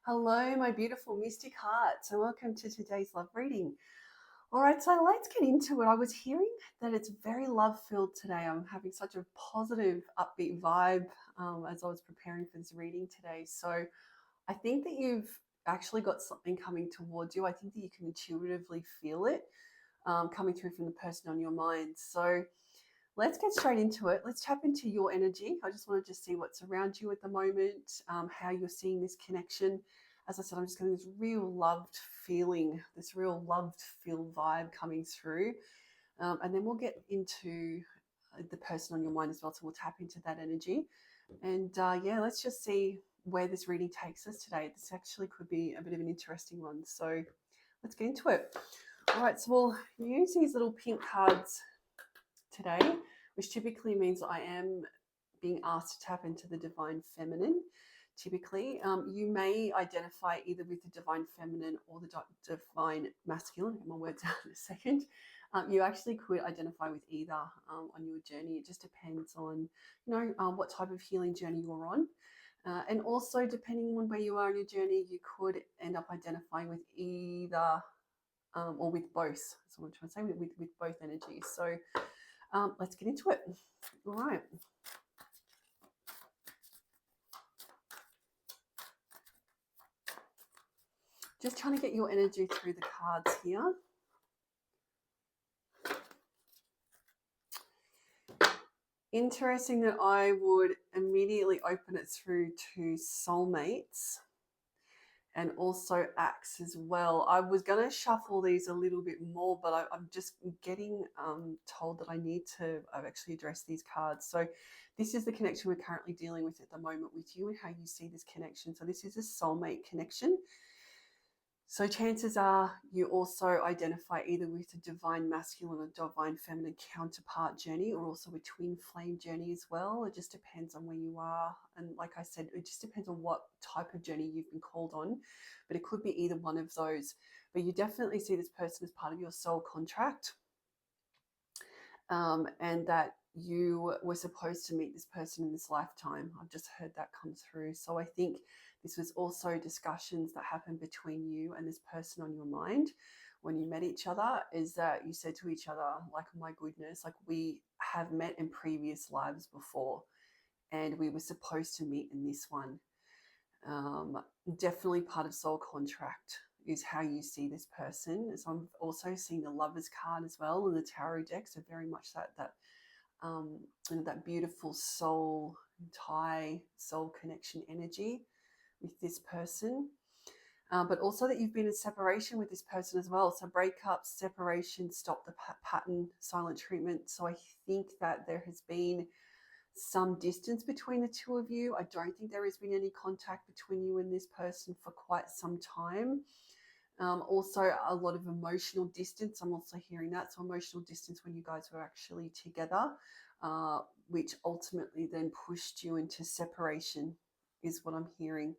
Hello, my beautiful mystic hearts, and welcome to today's love reading. All right, so let's get into it. I was hearing that it's very love filled today. I'm having such a positive, upbeat vibe as I was preparing for this reading today. So I think that you've actually got something coming towards you. I think that you can intuitively feel it coming through from the person on your mind. So let's get straight into it. Let's tap into your energy. I just wanted to see what's around you at the moment, how you're seeing this connection. As I said, I'm just getting this real loved feeling, this real loved feel vibe coming through. And then we'll get into the person on your mind as well. So we'll tap into that energy. And yeah, let's just see where this reading takes us today. This actually could be a bit of an interesting one. So let's get into it. All right, so we'll use these little pink cards today, which typically means I am being asked to tap into the divine feminine. Typically, you may identify either with the divine feminine or the divine masculine. I'll get my words out in a second. You actually could identify with either on your journey. It just depends on, what type of healing journey you're on. And also, depending on where you are in your journey, you could end up identifying with either or with both. That's what I'm trying to say, with both energies. So let's get into it. All right. Just trying to get your energy through the cards here. Interesting that I would immediately open it through to soulmates and also acts as well. I was going to shuffle these a little bit more, but I'm just getting told that I need to actually address these cards. So this is the connection we're currently dealing with at the moment with you and how you see this connection. So this is a soulmate connection. So chances are you also identify either with a divine masculine or divine feminine counterpart journey, or also a twin flame journey as well. It just depends on where you are. And like I said, it just depends on what type of journey you've been called on. But it could be either one of those. But you definitely see this person as part of your soul contract. And that you were supposed to meet this person in this lifetime. I've just heard that come through. So I think this was also discussions that happened between you and this person on your mind when you met each other, is that you said to each other, like, oh my goodness, like we have met in previous lives before and we were supposed to meet in this one. Definitely part of soul contract is how you see this person. So I'm also seeing the Lovers card as well, and the tarot deck. So very much that beautiful soul tie, soul connection energy with this person. But also that you've been in separation with this person as well. So breakups, separation, stop the pattern, silent treatment. So I think that there has been some distance between the two of you. I don't think there has been any contact between you and this person for quite some time. Also, a lot of emotional distance. I'm also hearing that. So, emotional distance when you guys were actually together, which ultimately then pushed you into separation, is what I'm hearing.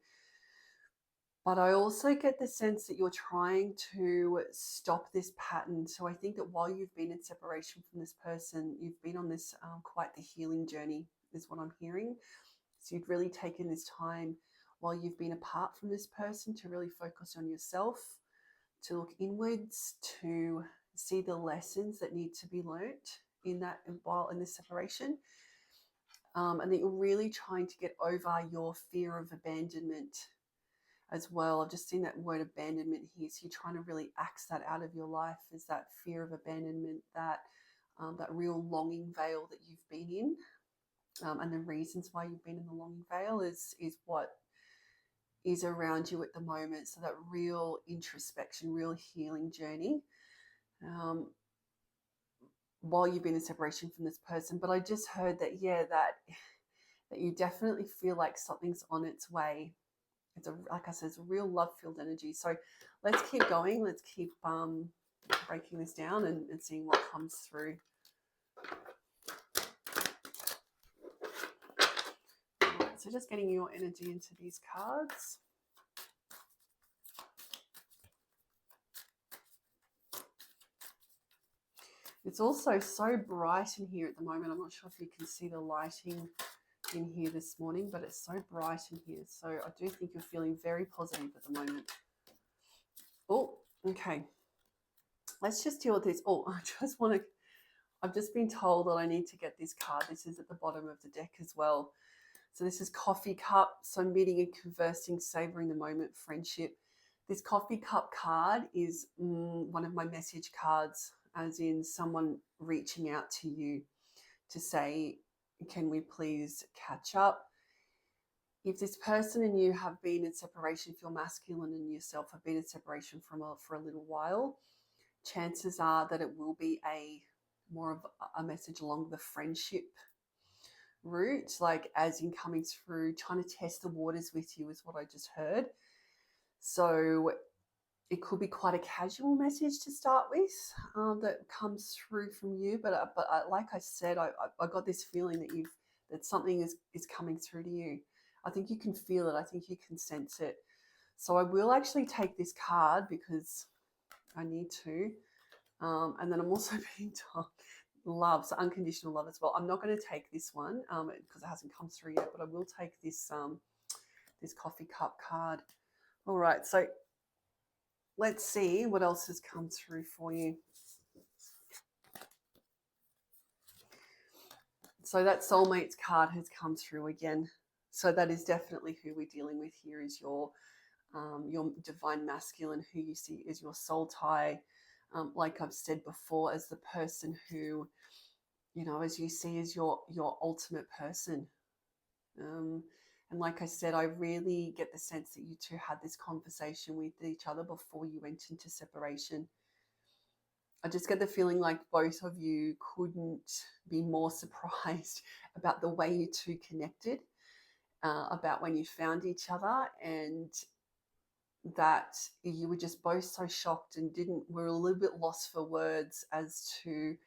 But I also get the sense that you're trying to stop this pattern. So, I think that while you've been in separation from this person, you've been on this quite the healing journey, is what I'm hearing. So, you've really taken this time while you've been apart from this person to really focus on yourself, to look inwards, to see the lessons that need to be learnt in that while in this separation, and that you're really trying to get over your fear of abandonment as well. I've just seen that word abandonment here, so you're trying to really axe that out of your life. Is that fear of abandonment, that real longing veil that you've been in, and the reasons why you've been in the longing veil is what is around you at the moment. So that real introspection, real healing journey um, while you've been in separation from this person. But I just heard that, yeah, that you definitely feel like something's on its way. It's like I said, it's a real love-filled energy. So let's keep going. Let's keep breaking this down and seeing what comes through. All right, so just getting your energy into these cards. It's also so bright in here at the moment. I'm not sure if you can see the lighting in here this morning, but it's so bright in here. So I do think you're feeling very positive at the moment. Oh, okay. Let's just deal with this. Oh, I've just been told that I need to get this card. This is at the bottom of the deck as well. So this is coffee cup. So meeting and conversing, savoring the moment, friendship. This coffee cup card is one of my message cards, as in someone reaching out to you to say, can we please catch up? If this person and you have been in separation, if you're masculine and yourself have been in separation for a little while, chances are that it will be more of a message along the friendship route, like as in coming through, trying to test the waters with you is what I just heard. So it could be quite a casual message to start with that comes through from you. But like I said, I got this feeling that something is coming through to you. I think you can feel it. I think you can sense it. So I will actually take this card because I need to. And then I'm also being told love, so unconditional love as well. I'm not going to take this one because it hasn't come through yet, but I will take this this coffee cup card. All right, so let's see what else has come through for you. So that soulmates card has come through again. So that is definitely who we're dealing with here, is your divine masculine, who you see is your soul tie. Like I've said before, as the person who, you know, as you see as your ultimate person. And like I said, I really get the sense that you two had this conversation with each other before you went into separation. I just get the feeling like both of you couldn't be more surprised about the way you two connected, about when you found each other, and that you were just both so shocked and were a little bit lost for words as to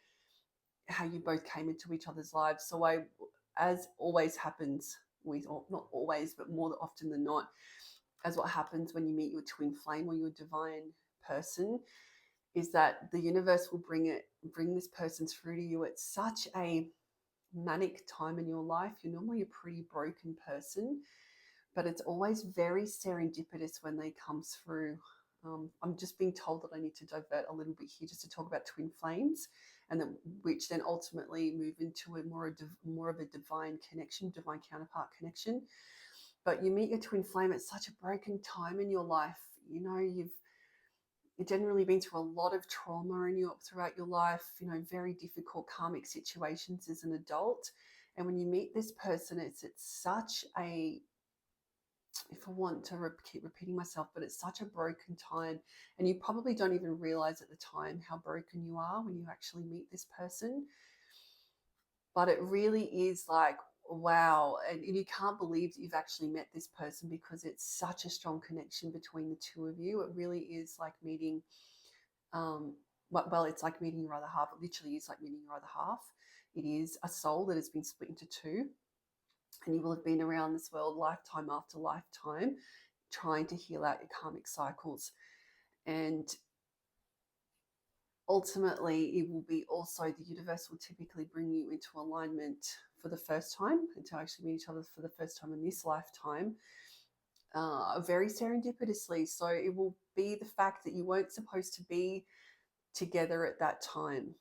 how you both came into each other's lives. So as always happens with, or not always, but more often than not, as what happens when you meet your twin flame or your divine person, is that the universe will bring this person through to you at such a manic time in your life. You're normally a pretty broken person, but it's always very serendipitous when they come through. I'm just being told that I need to divert a little bit here just to talk about twin flames, and then which then ultimately move into a more of a divine connection, divine counterpart connection. But you meet your twin flame at such a broken time in your life. You know, you've generally been through a lot of trauma throughout your life, you know, very difficult karmic situations as an adult. And when you meet this person, it's such a, if I want to keep repeating myself, but it's such a broken time. And you probably don't even realize at the time how broken you are when you actually meet this person. But it really is like, wow. And you can't believe that you've actually met this person because it's such a strong connection between the two of you. It really is like meeting, well, it's like meeting your other half. It literally is like meeting your other half. It is a soul that has been split into two. And you will have been around this world lifetime after lifetime trying to heal out your karmic cycles. And ultimately, it will be also, the universe will typically bring you into alignment for the first time, and to actually meet each other for the first time in this lifetime, very serendipitously. So it will be the fact that you weren't supposed to be together at that time.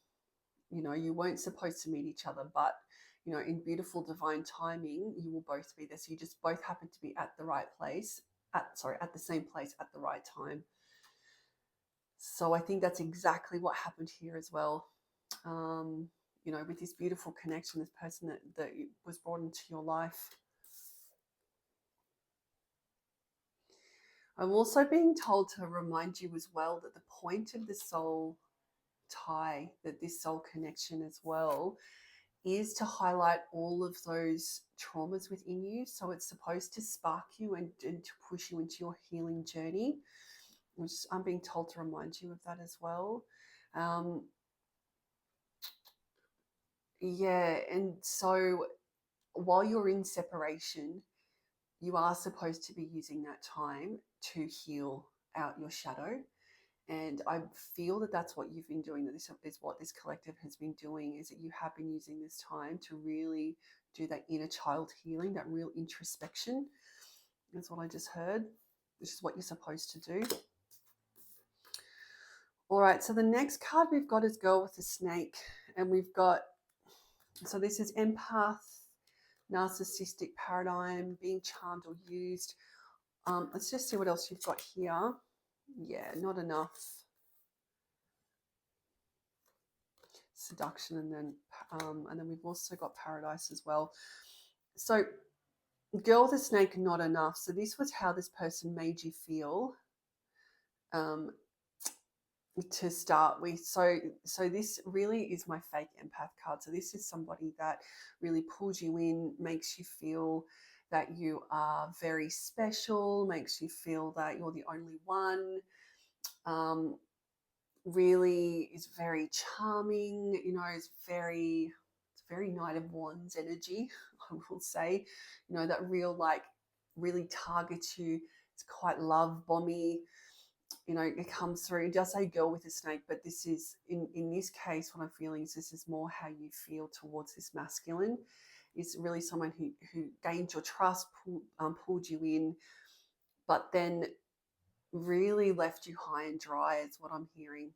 You know, you weren't supposed to meet each other, but you know, in beautiful divine timing, you will both be there. So you just both happen to be at the right place, at the same place at the right time. So I think that's exactly what happened here as well. You know, with this beautiful connection, this person that was brought into your life. I'm also being told to remind you as well that the point of the soul tie, that this soul connection as well, is to highlight all of those traumas within you. So it's supposed to spark you and to push you into your healing journey, which I'm being told to remind you of that as well. Yeah, and so while you're in separation, you are supposed to be using that time to heal out your shadow. And I feel that that's what you've been doing, that this is what this collective has been doing, is that you have been using this time to really do that inner child healing, that real introspection. That's what I just heard. This is what you're supposed to do. All right, so the next card we've got is Girl with a Snake. And we've got, so this is empath, narcissistic paradigm, being charmed or used. Let's just see what else you've got here. Yeah, not enough. Seduction, and then we've also got paradise as well. So Girl with a Snake, not enough. So this was how this person made you feel. To start with, so this really is my fake empath card. So this is somebody that really pulls you in, makes you feel that you are very special, makes you feel that you're the only one, really is very charming, you know, it's very Knight of Wands energy, I will say, you know, that real, like, really targets you. It's quite love bomby, you know, it comes through. It does say girl with a snake, but this is, in this case, what I'm feeling is this is more how you feel towards this masculine. It's really someone who gained your trust, pulled you in, but then really left you high and dry, is what I'm hearing,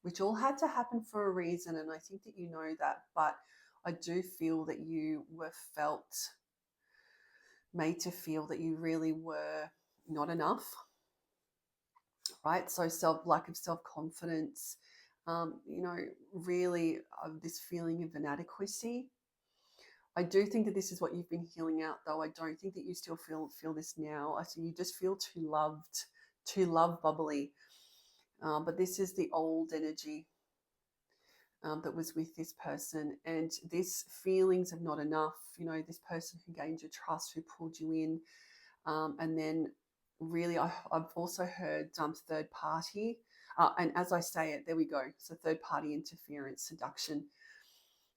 which all had to happen for a reason. And I think that you know that, but I do feel that you were made to feel that you really were not enough, right? So lack of self-confidence, you know, really this feeling of inadequacy. I do think that this is what you've been healing out, though. I don't think that you still feel this now. I think you just feel too loved, too love bubbly. But this is the old energy that was with this person, and this feelings of not enough. You know, this person who gained your trust, who pulled you in, and then really I've also heard third party, and as I say it, there we go. So third party interference, seduction.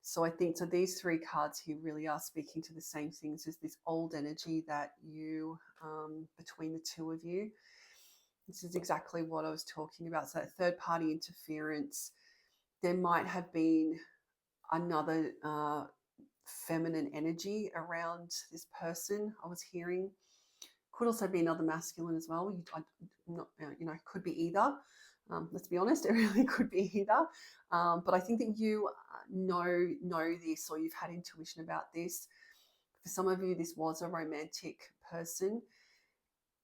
So I think, so these three cards here really are speaking to the same things as this old energy that you, between the two of you. This is exactly what I was talking about. So that third party interference, there might have been another feminine energy around this person, I was hearing. Could also be another masculine as well. You know, could be either. Let's be honest, it really could be either. But I think that you know this, or you've had intuition about this. For some of you, this was a romantic person.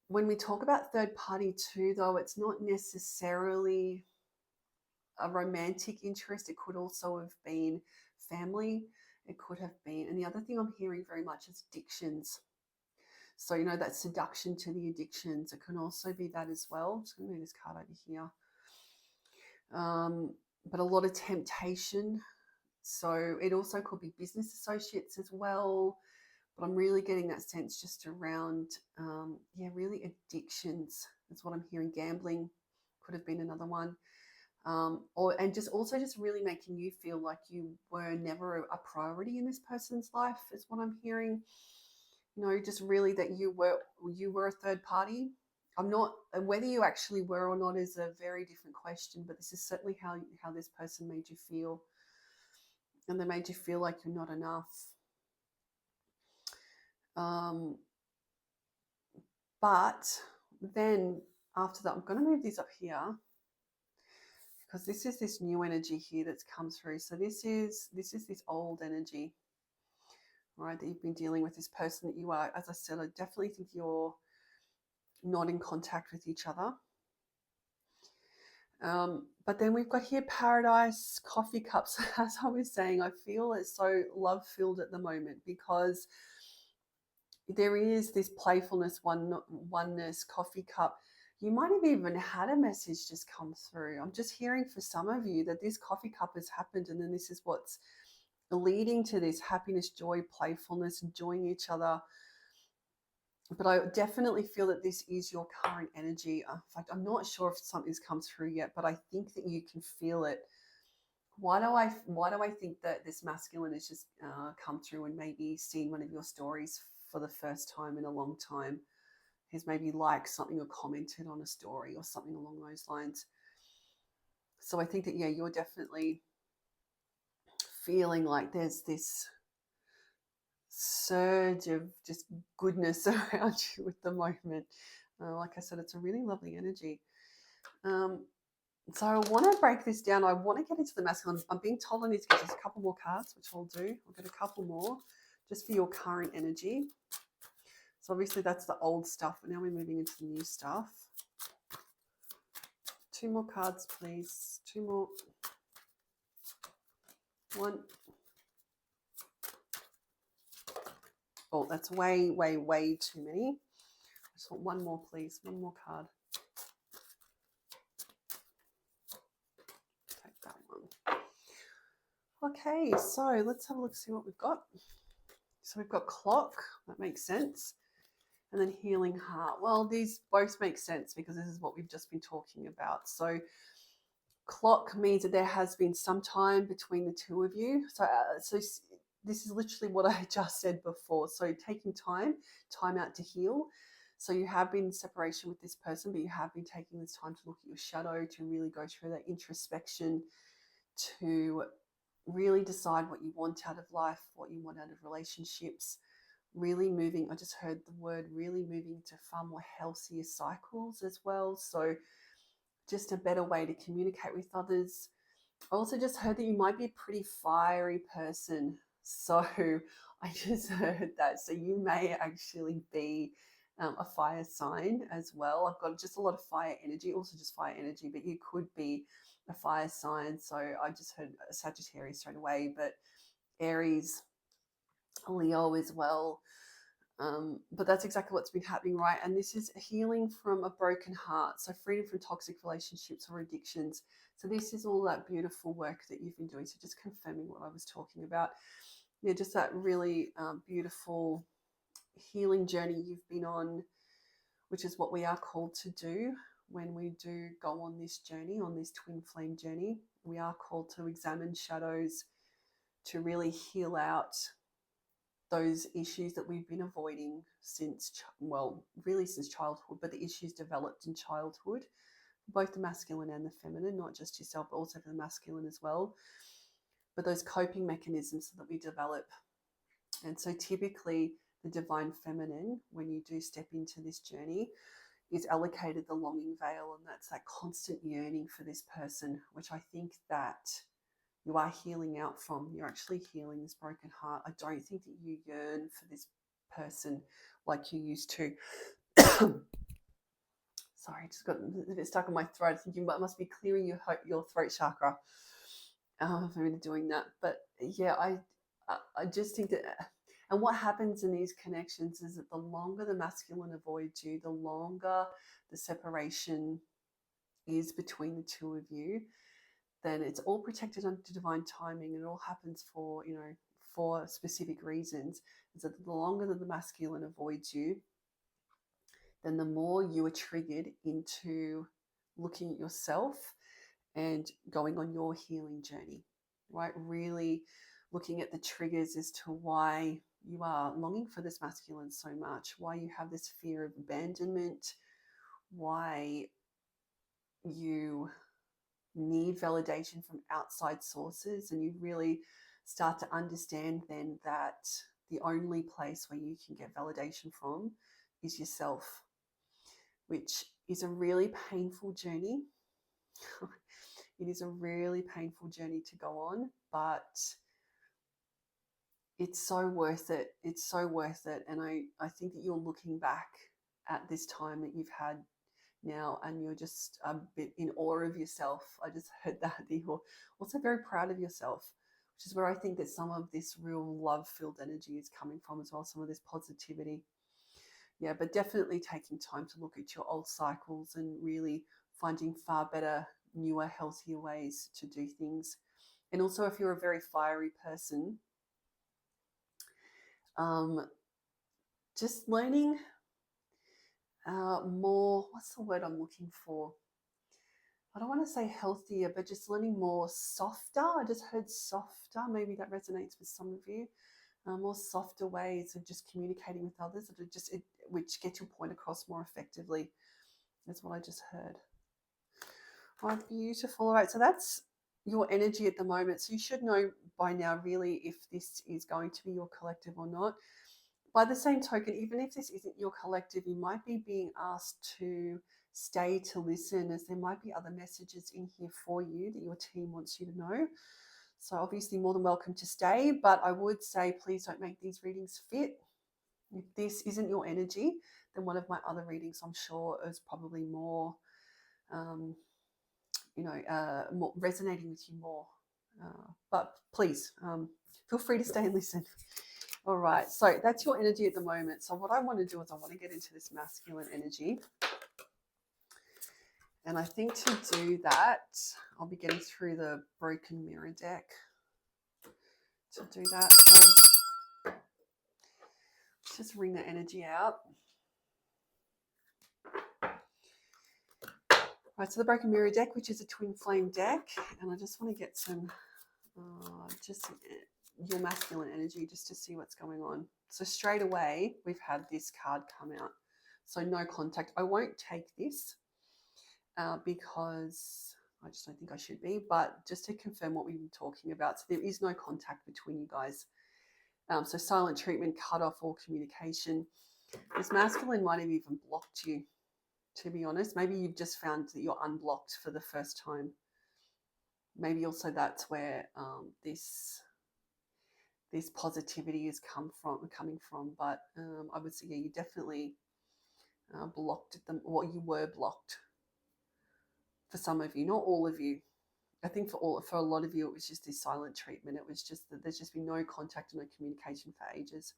When we talk about third party too, though, it's not necessarily a romantic interest. It could also have been family. It could have been, and the other thing I'm hearing very much is addictions. So, you know, that seduction to the addictions, it can also be that as well. I'm just going to move this card over here. But a lot of temptation. So it also could be business associates as well. But I'm really getting that sense just around, really addictions. That's what I'm hearing. Gambling could have been another one. And just really making you feel like you were never a priority in this person's life is what I'm hearing. You know, just really that you were a third party. I'm not, whether you actually were or not is a very different question, but this is certainly how this person made you feel, and they made you feel like you're not enough. But then after that, I'm going to move this up here, because this is this new energy here that's come through. So this is this old energy, right, that you've been dealing with, this person that you are, as I said, I definitely think you're not in contact with each other. But then we've got here paradise, coffee cups. As I was saying, I feel it's so love-filled at the moment, because there is this playfulness, oneness, coffee cup. You might have even had a message just come through. I'm just hearing for some of you that this coffee cup has happened, and then this is what's leading to this happiness, joy, playfulness, enjoying each other. But I definitely feel that this is your current energy. In fact, I'm not sure if something's come through yet, but I think that you can feel it. Why do I think that this masculine has just come through and maybe seen one of your stories for the first time in a long time? He's maybe liked something or commented on a story or something along those lines. So I think that, yeah, you're definitely feeling like there's this surge of just goodness around you at the moment. Like I said, it's a really lovely energy. So I want to break this down. I want to get into the masculine. I'm being told I need to get just a couple more cards, which I'll do. I'll get a couple more just for your current energy. So obviously that's the old stuff, but now we're moving into the new stuff. 2 more cards, please. 2 more. 1. Oh, that's way, way, way too many. I just want 1 more, please. 1 more card. Take that one. Okay, so let's have a look, see what we've got. So we've got clock. That makes sense. And then healing heart. Well, these both make sense because this is what we've just been talking about. So clock means that there has been some time between the two of you. So this is literally what I just said before. So taking time out to heal. So you have been in separation with this person, but you have been taking this time to look at your shadow, to really go through that introspection, to really decide what you want out of life, what you want out of relationships. Really moving, I just heard the word really moving to far more healthier cycles as well. So just a better way to communicate with others. I also just heard that you might be a pretty fiery person. So I just heard that. So you may actually be a fire sign as well. I've got just a lot of fire energy, also just fire energy, but you could be a fire sign. So I just heard Sagittarius straight away, but Aries, Leo as well. But that's exactly what's been happening, right? And this is healing from a broken heart. So freedom from toxic relationships or addictions. So this is all that beautiful work that you've been doing. So just confirming what I was talking about. Yeah, just that really beautiful healing journey you've been on, which is what we are called to do when we do go on this journey, on this twin flame journey. We are called to examine shadows, to really heal out those issues that we've been avoiding since, well, really since childhood, but the issues developed in childhood, both the masculine and the feminine, not just yourself, but also for the masculine as well. But those coping mechanisms that we develop. And so typically the divine feminine, when you do step into this journey, is allocated the longing veil, and that's that constant yearning for this person, which I think that you are healing out from. You're actually healing this broken heart. I don't think that you yearn for this person like you used to. Sorry, I just got a bit stuck in my throat. Thinking, but I must be clearing your throat chakra. I'm really doing that. But yeah, I just think that, and what happens in these connections is that the longer the masculine avoids you, the longer the separation is between the two of you, then it's all protected under divine timing, and it all happens for, for specific reasons. Is that the longer that the masculine avoids you, then the more you are triggered into looking at yourself and going on your healing journey, right? Really looking at the triggers as to why you are longing for this masculine so much, why you have this fear of abandonment, why you need validation from outside sources, and you really start to understand then that the only place where you can get validation from is yourself, which is a really painful journey. It is a really painful journey to go on, but it's so worth it. It's so worth it. And I think that you're looking back at this time that you've had now, and you're just a bit in awe of yourself. I just heard that you're also very proud of yourself, which is where I think that some of this real love-filled energy is coming from as well, some of this positivity. Yeah, but definitely taking time to look at your old cycles and really finding far better, newer, healthier ways to do things. And also, if you're a very fiery person, just learning more, what's the word I'm looking for? I don't want to say healthier, but just learning more softer. I just heard softer. Maybe that resonates with some of you. More softer ways of just communicating with others, which get your point across more effectively. That's what I just heard. Oh, beautiful. All right, so that's your energy at the moment. So you should know by now, really, if this is going to be your collective or not. By the same token, even if this isn't your collective, you might be being asked to stay to listen, as there might be other messages in here for you that your team wants you to know. So obviously more than welcome to stay, but I would say please don't make these readings fit. If this isn't your energy, then one of my other readings, I'm sure, is probably more, more resonating with you more. But please feel free to stay and listen. All right, so that's your energy at the moment. So what I want to do is I want to get into this masculine energy. And I think to do that, I'll be getting through the Broken Mirror deck to do that. So let's just ring the energy out. Right, so the Broken Mirror deck, which is a twin flame deck, and I just want to get some, just your masculine energy, just to see what's going on. So straight away, we've had this card come out. So no contact. I won't take this because I just don't think I should be, but just to confirm what we've been talking about. So there is no contact between you guys. So silent treatment, cut off all communication. This masculine might have even blocked you, to be honest. Maybe you've just found that you're unblocked for the first time. Maybe also that's where this positivity is coming from. But I would say, yeah, you definitely blocked them, or you were blocked for some of you, not all of you. I think for a lot of you, it was just this silent treatment. It was just that there's just been no contact and no communication for ages.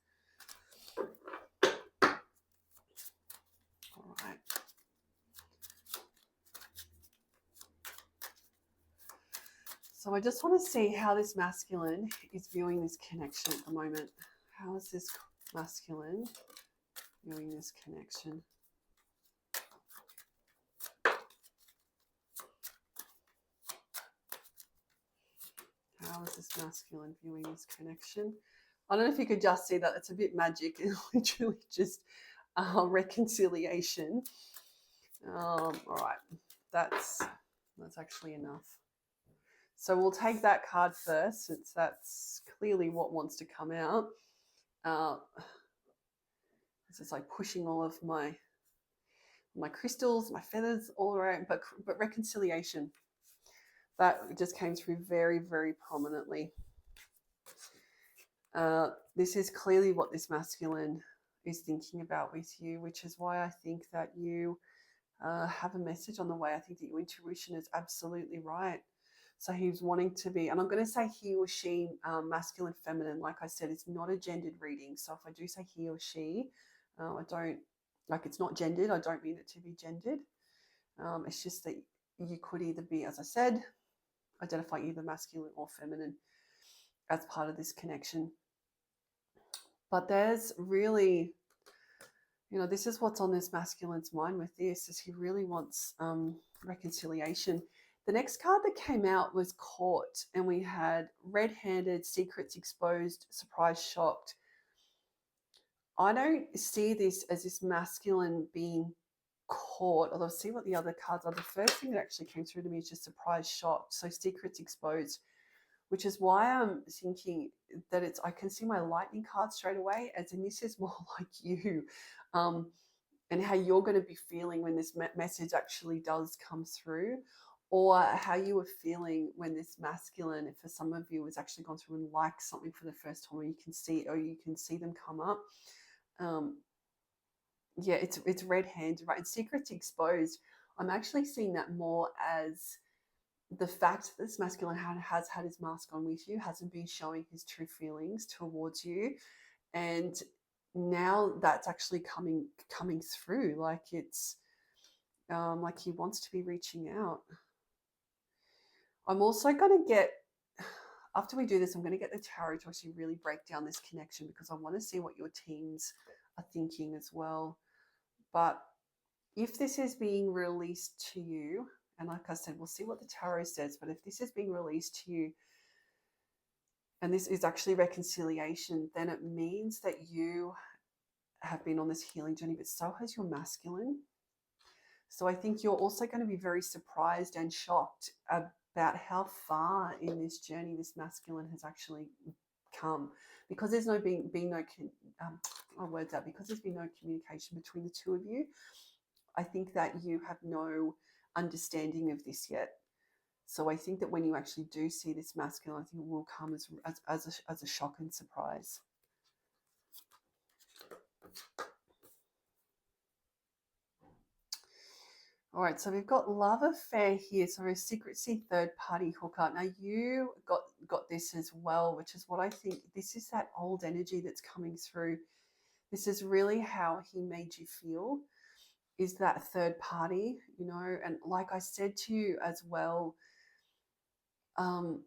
All right. So I just want to see how this masculine is viewing this connection at the moment. How is this masculine viewing this connection? How is this masculine viewing this connection? I don't know if you could just see that. It's a bit magic. It's literally just reconciliation. All right. That's actually enough. So we'll take that card first, since that's clearly what wants to come out. This is like pushing all of my crystals, my feathers all around, but reconciliation. That just came through very, very prominently. This is clearly what this masculine is thinking about with you, which is why I think that you have a message on the way. I think that your intuition is absolutely right. So he's wanting to be, and I'm going to say he or she, masculine, feminine. Like I said, it's not a gendered reading. So if I do say he or she, I don't, like, it's not gendered. I don't mean it to be gendered. It's just that you could either be, as I said, identify either masculine or feminine as part of this connection. But there's really, this is what's on this masculine's mind with this, is he really wants reconciliation. The next card that came out was Caught, and we had red-handed, secrets exposed, surprise, shocked. I don't see this as this masculine being caught, although see what the other cards are. The first thing that actually came through to me is just surprise, shocked. So secrets exposed, which is why I'm thinking that I can see my lightning card straight away, as in this is more like you, and how you're going to be feeling when this message actually does come through, or how you were feeling when this masculine, if for some of you, has actually gone through and liked something for the first time, or you can see them come up. Yeah, it's red-handed, right? And secrets exposed, I'm actually seeing that more as the fact that this masculine has had his mask on with you, hasn't been showing his true feelings towards you, and now that's actually coming through. Like it's like he wants to be reaching out. I'm also going to get, after we do this, I'm going to get the tarot to actually really break down this connection, because I want to see what your teams are thinking as well. But if this is being released to you, and like I said, we'll see what the tarot says, but if this is being released to you and this is actually reconciliation, then it means that you have been on this healing journey, but so has your masculine. So I think you're also going to be very surprised and shocked about how far in this journey this masculine has actually come, because there's no been no my words out, because there's been no communication between the two of you. I think that you have no understanding of this yet. So I think that when you actually do see this masculine, I think it will come as a shock and surprise. All right, so we've got love affair here. So a secrecy third party hookup. Now you got this as well, which is what I think. This is that old energy that's coming through. This is really how he made you feel, is that third party, you know. And like I said to you as well, I'm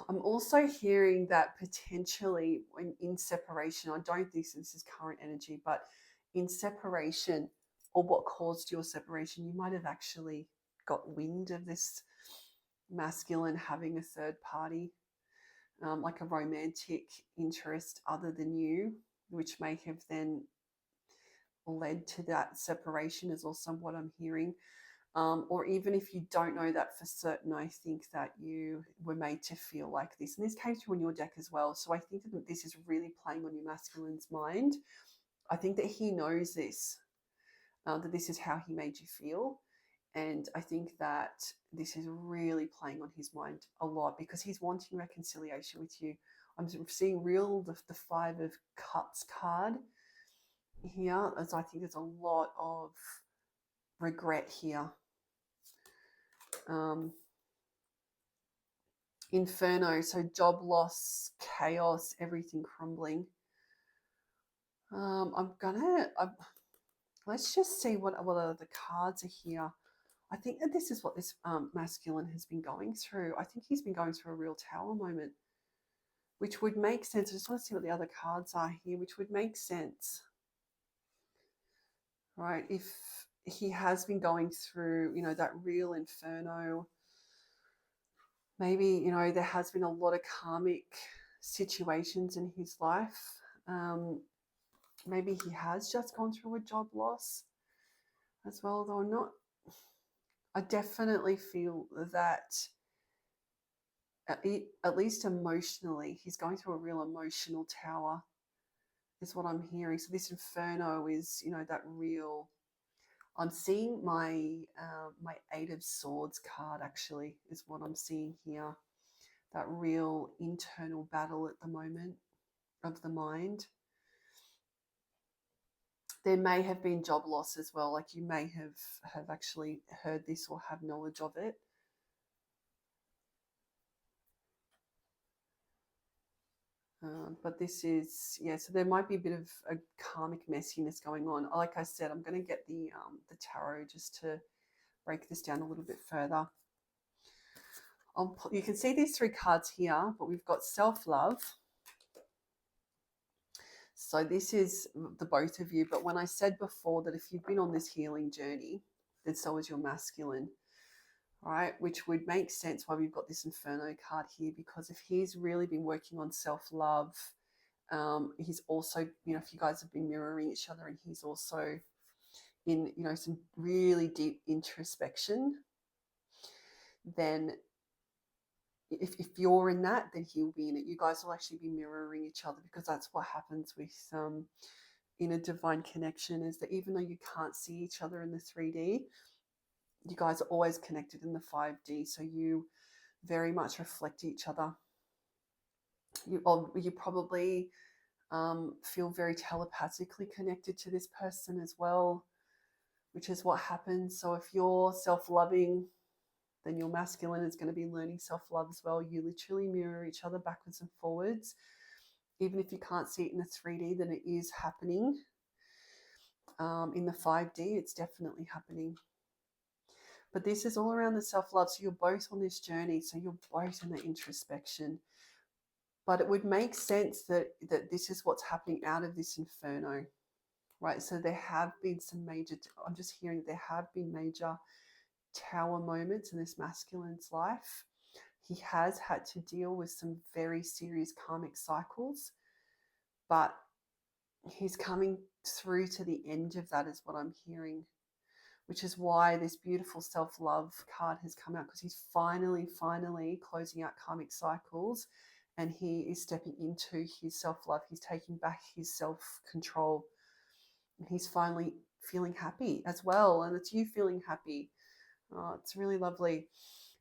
also hearing that potentially when in separation, I don't think this is current energy, but in separation, or what caused your separation, you might have actually got wind of this masculine having a third party, like a romantic interest other than you, which may have then led to that separation, is also what I'm hearing. Or even if you don't know that for certain, I think that you were made to feel like this. And this came through on your deck as well. So I think that this is really playing on your masculine's mind. I think that he knows this, that this is how he made you feel. And I think that this is really playing on his mind a lot, because he's wanting reconciliation with you. I'm seeing the Five of Cups card here, as I think there's a lot of regret here. Inferno, so job loss, chaos, everything crumbling. Let's just see what other cards are here. I think that this is what this masculine has been going through. I think he's been going through a real tower moment, which would make sense. I just want to see what the other cards are here, which would make sense. Right, if he has been going through, you know, that real inferno, maybe, you know, there has been a lot of karmic situations in his life. Maybe he has just gone through a job loss as well, though I definitely feel that at least emotionally, he's going through a real emotional tower, is what I'm hearing. So this inferno is, you know, that real. I'm seeing my my Eight of Swords card, actually, is what I'm seeing here. That real internal battle at the moment of the mind. There may have been job loss as well. Like you may have actually heard this or have knowledge of it. But this is, yeah, so there might be a bit of a karmic messiness going on. Like I said, I'm going to get the tarot just to break this down a little bit further. You can see these three cards here, but we've got self-love. So this is the both of you. But when I said before that if you've been on this healing journey, then so is your masculine, right? Which would make sense why we've got this Inferno card here, because if he's really been working on self-love, he's also, you know, if you guys have been mirroring each other, and he's also in, you know, some really deep introspection, then if you're in that, then he'll be in it. You guys will actually be mirroring each other, because that's what happens with in a divine connection, is that even though you can't see each other in the 3D, you guys are always connected in the 5D. So you very much reflect each other. You probably feel very telepathically connected to this person as well, which is what happens. So if you're self-loving, then your masculine is going to be learning self-love as well. You literally mirror each other backwards and forwards. Even if you can't see it in the 3D, then it is happening. In the 5D, it's definitely happening. But this is all around the self-love. So you're both on this journey. So you're both in the introspection. But it would make sense that this is what's happening out of this inferno, right? So there have been some major, I'm just hearing there have been major tower moments in this masculine's life. He has had to deal with some very serious karmic cycles, but he's coming through to the end of that, is what I'm hearing, which is why this beautiful self-love card has come out, because he's finally closing out karmic cycles, and he is stepping into his self-love. He's taking back his self-control, and he's finally feeling happy as well. And it's you feeling happy. Oh, it's really lovely.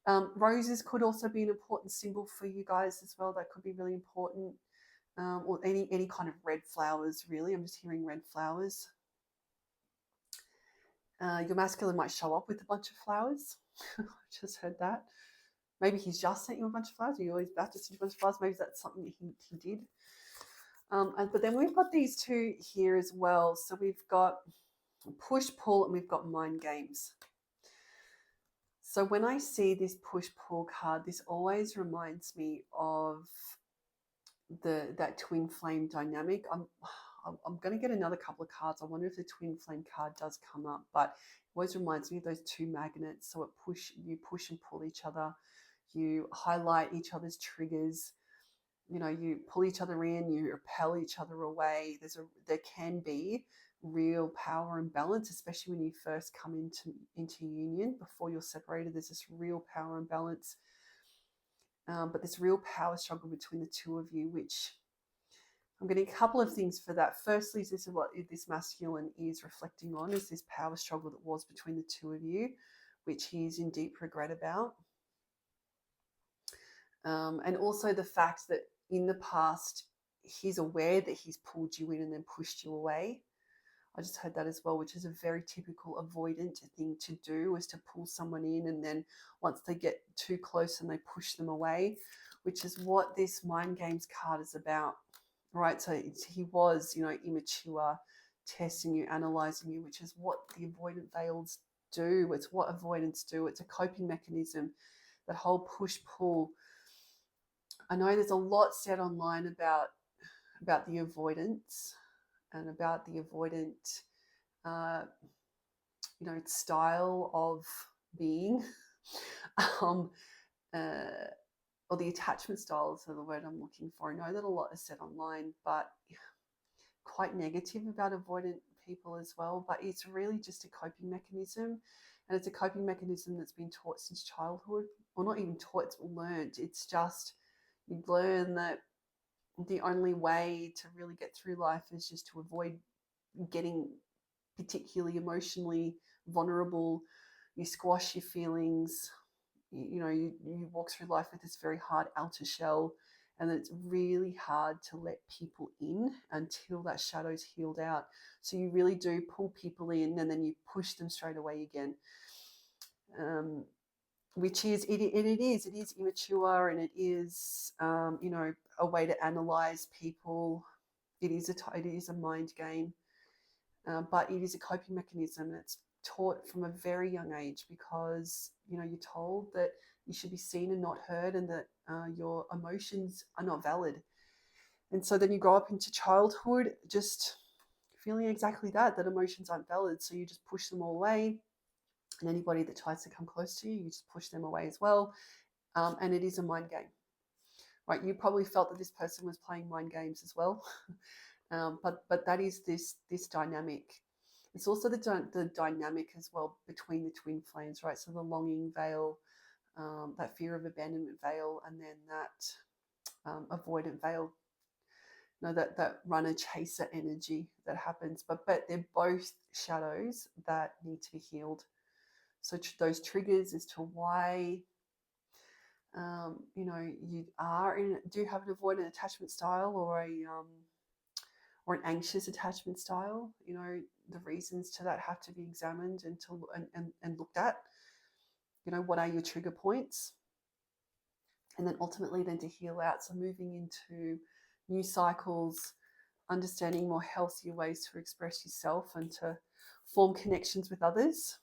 Roses could also be an important symbol for you guys as well. That could be really important. Or any kind of red flowers, really. I'm just hearing red flowers. Your masculine might show up with a bunch of flowers. I just heard that. Maybe he's just sent you a bunch of flowers, or you always about to send you a bunch of flowers. Maybe that's something that he did. But then we've got these two here as well. So we've got push, pull, and we've got mind games. So when I see this push, pull card, this always reminds me of that twin flame dynamic. I'm going to get another couple of cards. I wonder if the twin flame card does come up, but it always reminds me of those two magnets. So you push and pull each other. You highlight each other's triggers. You know, you pull each other in, you repel each other away. There can be real power and balance, especially when you first come into union. Before you're separated, there's this real power and balance. But this real power struggle between the two of you, which I'm getting a couple of things for that. Firstly, this is what this masculine is reflecting on, is this power struggle that was between the two of you, which he is in deep regret about. And also the fact that in the past, he's aware that he's pulled you in and then pushed you away. I just heard that as well, which is a very typical avoidant thing to do, is to pull someone in, and then once they get too close and they push them away, which is what this mind games card is about, right? So he was, immature, testing you, analyzing you, which is what the avoidant veils do. It's what avoidants do. It's a coping mechanism, that whole push-pull. I know there's a lot said online about the avoidance and about the avoidant, style of being, or the attachment styles are the word I'm looking for. I know that a lot is said online, but quite negative about avoidant people as well. But it's really just a coping mechanism, and it's a coping mechanism that's been taught since childhood, or not even taught, it's learned. It's just, you learn that the only way to really get through life is just to avoid getting particularly emotionally vulnerable. You squash your feelings. You walk through life with this very hard outer shell, and it's really hard to let people in until that shadow's healed out. So you really do pull people in, and then you push them straight away again. Which is it is immature, and it is a way to analyze people. It is a mind game, but it is a coping mechanism, and it's taught from a very young age, because you're told that you should be seen and not heard, and that your emotions are not valid. And so then you grow up into childhood just feeling exactly that emotions aren't valid, so you just push them all away. And anybody that tries to come close to you, you just push them away as well. And it is a mind game, right? You probably felt that this person was playing mind games as well. But that is this dynamic. It's also the dynamic as well between the twin flames, right? So the longing veil, that fear of abandonment veil, and then that avoidant veil. That runner chaser energy that happens. But they're both shadows that need to be healed. So those triggers as to why, you do have an avoidant attachment style, or an anxious attachment style. The reasons to that have to be examined and looked at. What are your trigger points? And then ultimately then to heal out. So moving into new cycles, understanding more healthier ways to express yourself and to form connections with others.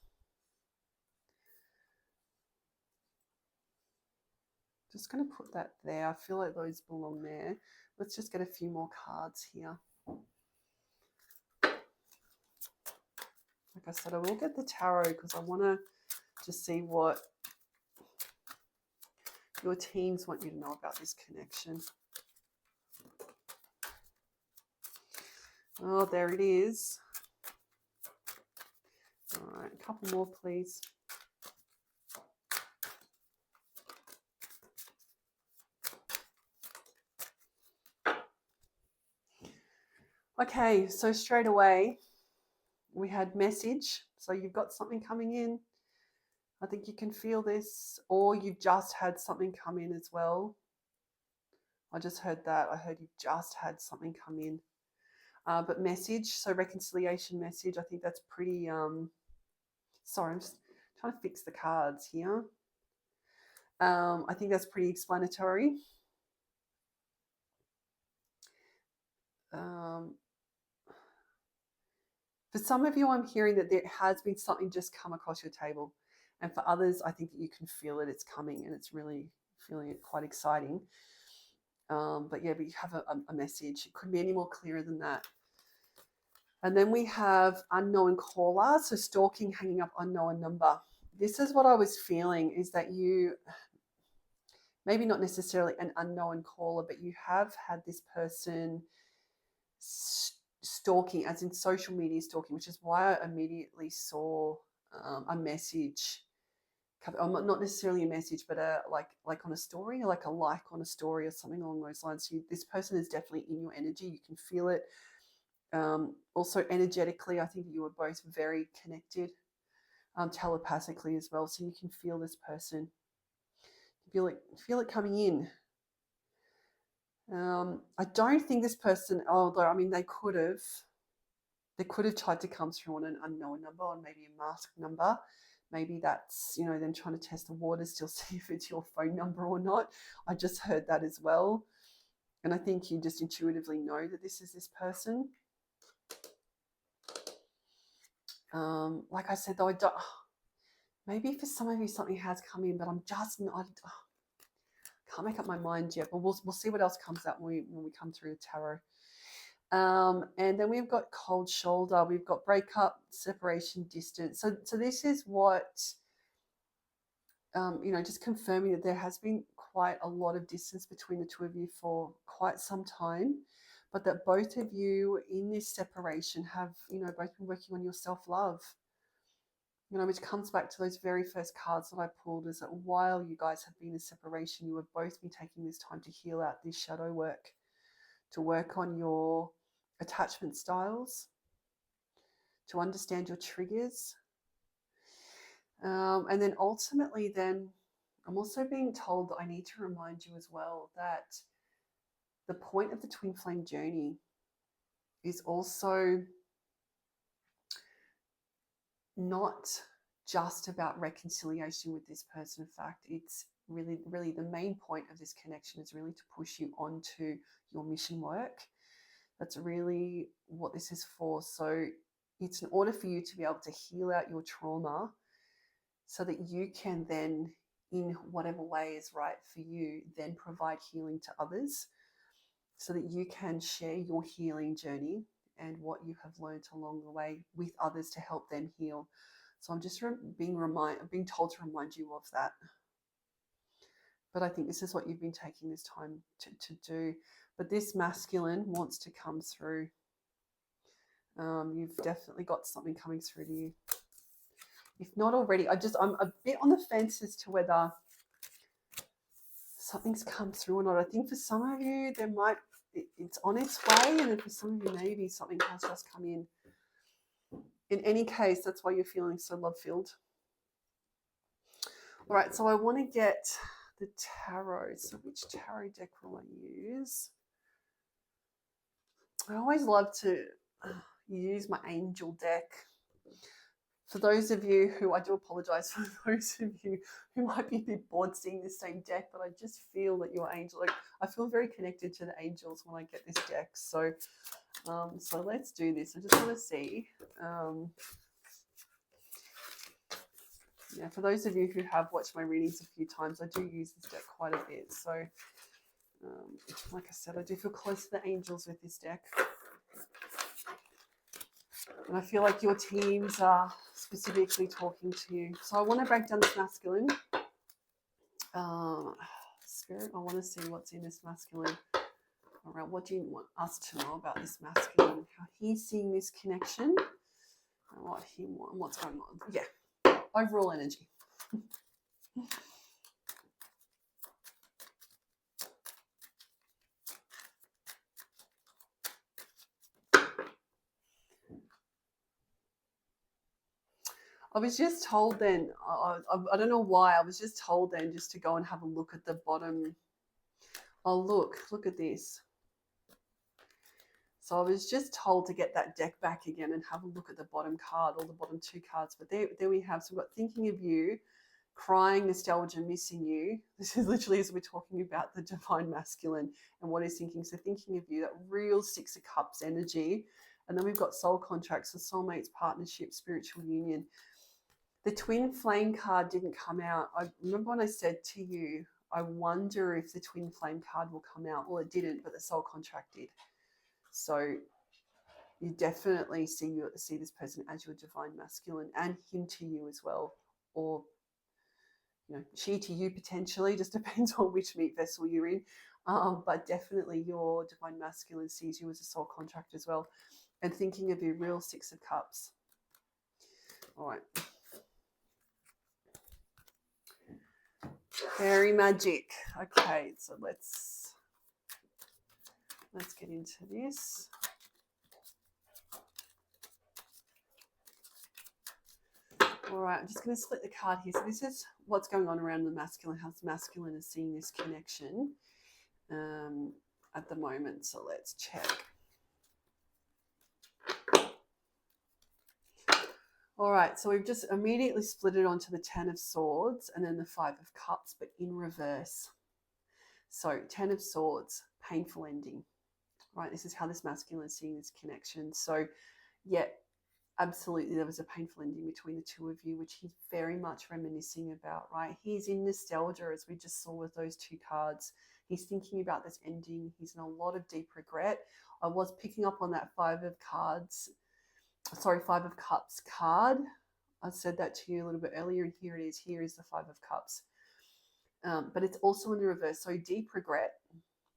Just going to put that there. I feel like those belong there. Let's just get a few more cards here. Like I said, I will get the tarot, because I want to just see what your teams want you to know about this connection. Oh, there it is. All right, couple more, please. Okay, so straight away, we had message. So you've got something coming in. I think you can feel this, or you've just had something come in as well. I just heard that. I heard you've just had something come in. But message, so reconciliation message, I think that's pretty, sorry, I'm just trying to fix the cards here. I think that's pretty explanatory. For some of you, I'm hearing that there has been something just come across your table. And for others, I think that you can feel it, it's coming, and it's really feeling it quite exciting. But you have a message. It couldn't be any more clearer than that. And then we have unknown caller, so stalking, hanging up unknown number. This is what I was feeling, is that you, maybe not necessarily an unknown caller, but you have had this person stalking, as in social media stalking, which is why I immediately saw a message, not necessarily a message, but like on a story, like a like on a story or something along those lines. So this person is definitely in your energy. You can feel it. Also energetically, I think you are both very connected, telepathically as well. So you can feel this person. Feel it coming in. I don't think this person, although I mean they could have tried to come through on an unknown number, or maybe a masked number. Maybe that's, them trying to test the waters, still see if it's your phone number or not. I just heard that as well. And I think you just intuitively know that this is this person. Like I said, though, maybe for some of you something has come in, but I can't make up my mind yet. But we'll see what else comes out when we come through the tarot. And then we've got cold shoulder, we've got breakup, separation, distance. So this is what, just confirming that there has been quite a lot of distance between the two of you for quite some time, but that both of you in this separation have, both been working on your self-love, which comes back to those very first cards that I pulled, is that while you guys have been in separation, you have both been taking this time to heal out this shadow work, to work on your attachment styles, to understand your triggers. And then ultimately, then I'm also being told that I need to remind you as well that the point of the twin flame journey is also not just about reconciliation with this person. In fact, it's really the main point of this connection is really to push you onto your mission work. That's really what this is for. So it's in order for you to be able to heal out your trauma so that you can then, in whatever way is right for you, then provide healing to others, so that you can share your healing journey and what you have learned along the way with others to help them heal. So I'm just being told to remind you of that. But I think this is what you've been taking this time to do. But this masculine wants to come through. You've definitely got something coming through to you. If not already, I'm a bit on the fence as to whether something's come through or not. I think for some of you, it's on its way, and then for some of you, maybe something has just come in. In any case, that's why you're feeling so love-filled. All right, so I want to get the tarot. So which tarot deck will I use? I always love to use my angel deck. For those of you who, I do apologize for those of you who might be a bit bored seeing the same deck, but I just feel that your angel, I feel very connected to the angels when I get this deck. So, so let's do this. I just want to see. For those of you who have watched my readings a few times, I do use this deck quite a bit. So, like I said, I do feel close to the angels with this deck. And I feel like your teams are specifically talking to you. So I want to break down this masculine. Spirit, I want to see what's in this masculine. All right, what do you want us to know about this masculine? How he's seeing this connection and what's going on. Yeah, overall energy. I was just told then, I don't know why, I was just told then just to go and have a look at the bottom. Oh, look at this. So I was just told to get that deck back again and have a look at the bottom card, or the bottom two cards. But there we have. So we've got thinking of you, crying, nostalgia, missing you. This is literally as we're talking about the divine masculine and what he's thinking. So thinking of you, that real Six of Cups energy. And then we've got soul contracts, so soulmates, partnership, spiritual union. The twin flame card didn't come out. I remember when I said to you, I wonder if the twin flame card will come out. Well, it didn't, but the soul contract did. So you definitely see this person as your divine masculine, and him to you as well, or she to you potentially. Just depends on which meat vessel you're in. But definitely your divine masculine sees you as a soul contract as well, and thinking of your real Six of Cups. All right. Fairy magic. Okay, so let's get into this. All right, I'm just going to split the card here. So this is what's going on around the masculine, how the masculine is seeing this connection at the moment. So let's check. All right, so we've just immediately split it onto the Ten of Swords and then the Five of Cups, but in reverse. So Ten of Swords, painful ending. Right, this is how this masculine is seeing this connection. So, yeah, absolutely, there was a painful ending between the two of you, which he's very much reminiscing about, right? He's in nostalgia, as we just saw with those two cards. He's thinking about this ending. He's in a lot of deep regret. I was picking up on that Five of Cups card. I said that to you a little bit earlier, and here it is. Here is the Five of Cups. But it's also in the reverse. So deep regret,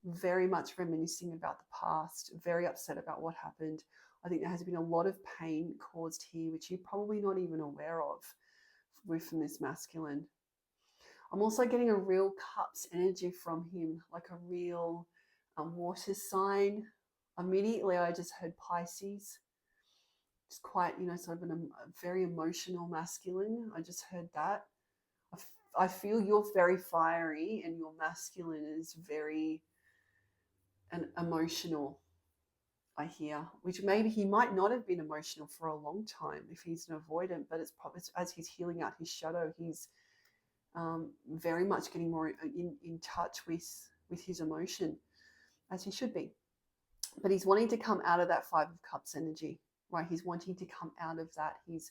very much reminiscing about the past, very upset about what happened. I think there has been a lot of pain caused here, which you're probably not even aware of from this masculine. I'm also getting a real Cups energy from him, like a real water sign. Immediately, I just heard Pisces. It's quite, sort of a very emotional masculine. I just heard that. I feel you're very fiery, and your masculine is very emotional, I hear, which maybe he might not have been emotional for a long time if he's an avoidant, but it's probably as he's healing out his shadow, he's very much getting more in touch with his emotion, as he should be. But he's wanting to come out of that Five of Cups energy, right? He's wanting to come out of that. He's,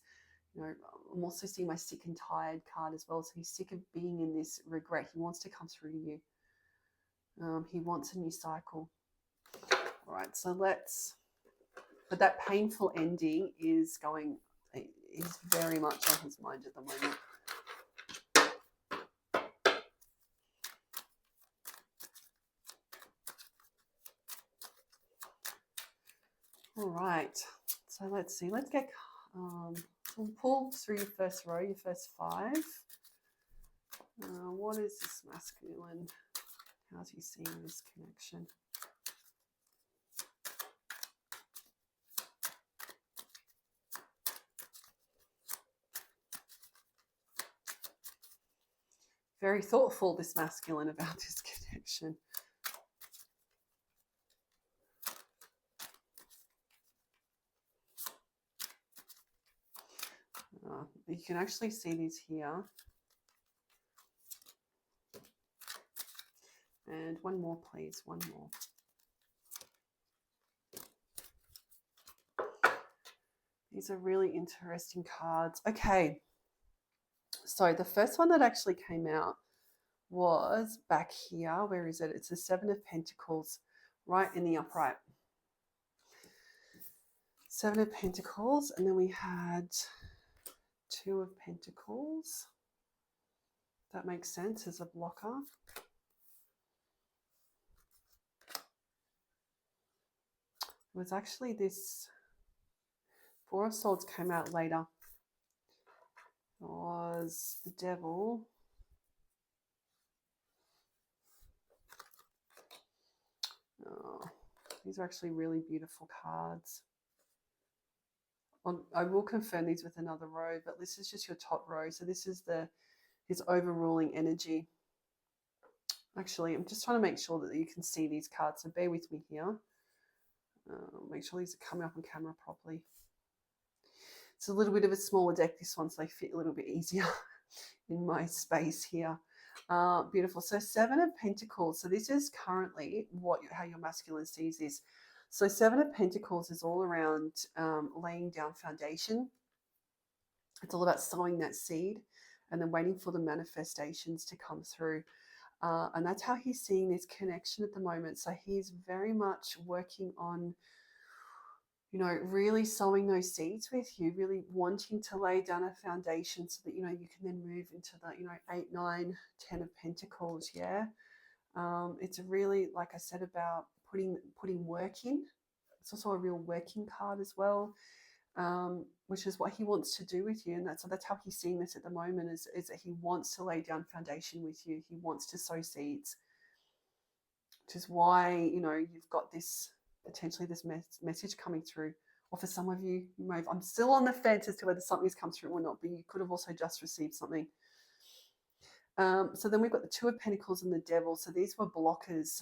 I'm also seeing my sick and tired card as well. So he's sick of being in this regret. He wants to come through to you. He wants a new cycle. All right, so but that painful ending is very much on his mind at the moment. All right, so let's see. Let's get, we'll pull through your first row, your first five. What is this masculine? How's he seeing this connection? Very thoughtful, this masculine, about this connection. You can actually see these here. And one more, please. One more. These are really interesting cards. Okay. So the first one that actually came out was back here. Where is it? It's the Seven of Pentacles, right in the upright. Seven of Pentacles. And then we had Two of Pentacles. That makes sense as a blocker. It was actually this Four of Swords came out later. It has the Devil. Oh, these are actually really beautiful cards. I will confirm these with another row, but this is just your top row. So this is his overruling energy. Actually, I'm just trying to make sure that you can see these cards, so bear with me here. Make sure these are coming up on camera properly. It's a little bit of a smaller deck, this one, so they fit a little bit easier in my space here. Beautiful. So 7 of Pentacles. So this is currently how your masculine sees this. So 7 of Pentacles is all around laying down foundation. It's all about sowing that seed and then waiting for the manifestations to come through. And that's how he's seeing this connection at the moment. So he's very much working on, really sowing those seeds with you, really wanting to lay down a foundation so that, you can then move into the, 8, 9, 10 of Pentacles. Yeah. It's really, like I said, about putting work in. It's also a real working card as well, which is what he wants to do with you. And that's how he's seeing this at the moment is that he wants to lay down foundation with you. He wants to sow seeds, which is why, you've got this potentially this message coming through. Or for some of you, I'm still on the fence as to whether something's come through or not, but you could have also just received something. So then we've got the 2 of Pentacles and the Devil. So these were blockers.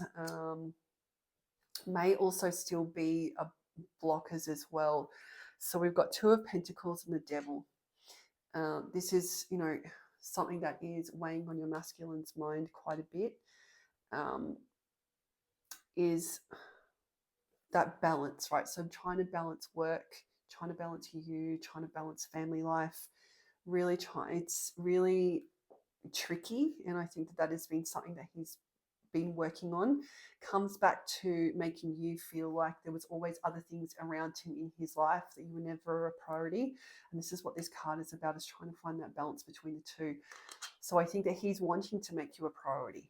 May also still be blockers as well. So we've got 2 of Pentacles and the Devil. This is, something that is weighing on your masculine's mind quite a bit. Is that balance, right? So I'm trying to balance work, trying to balance you, trying to balance family life. It's really tricky, and I think that has been something that he's been working on. Comes back to making you feel like there was always other things around him in his life, that you were never a priority. And this is what this card is about, is trying to find that balance between the two. So I think that he's wanting to make you a priority,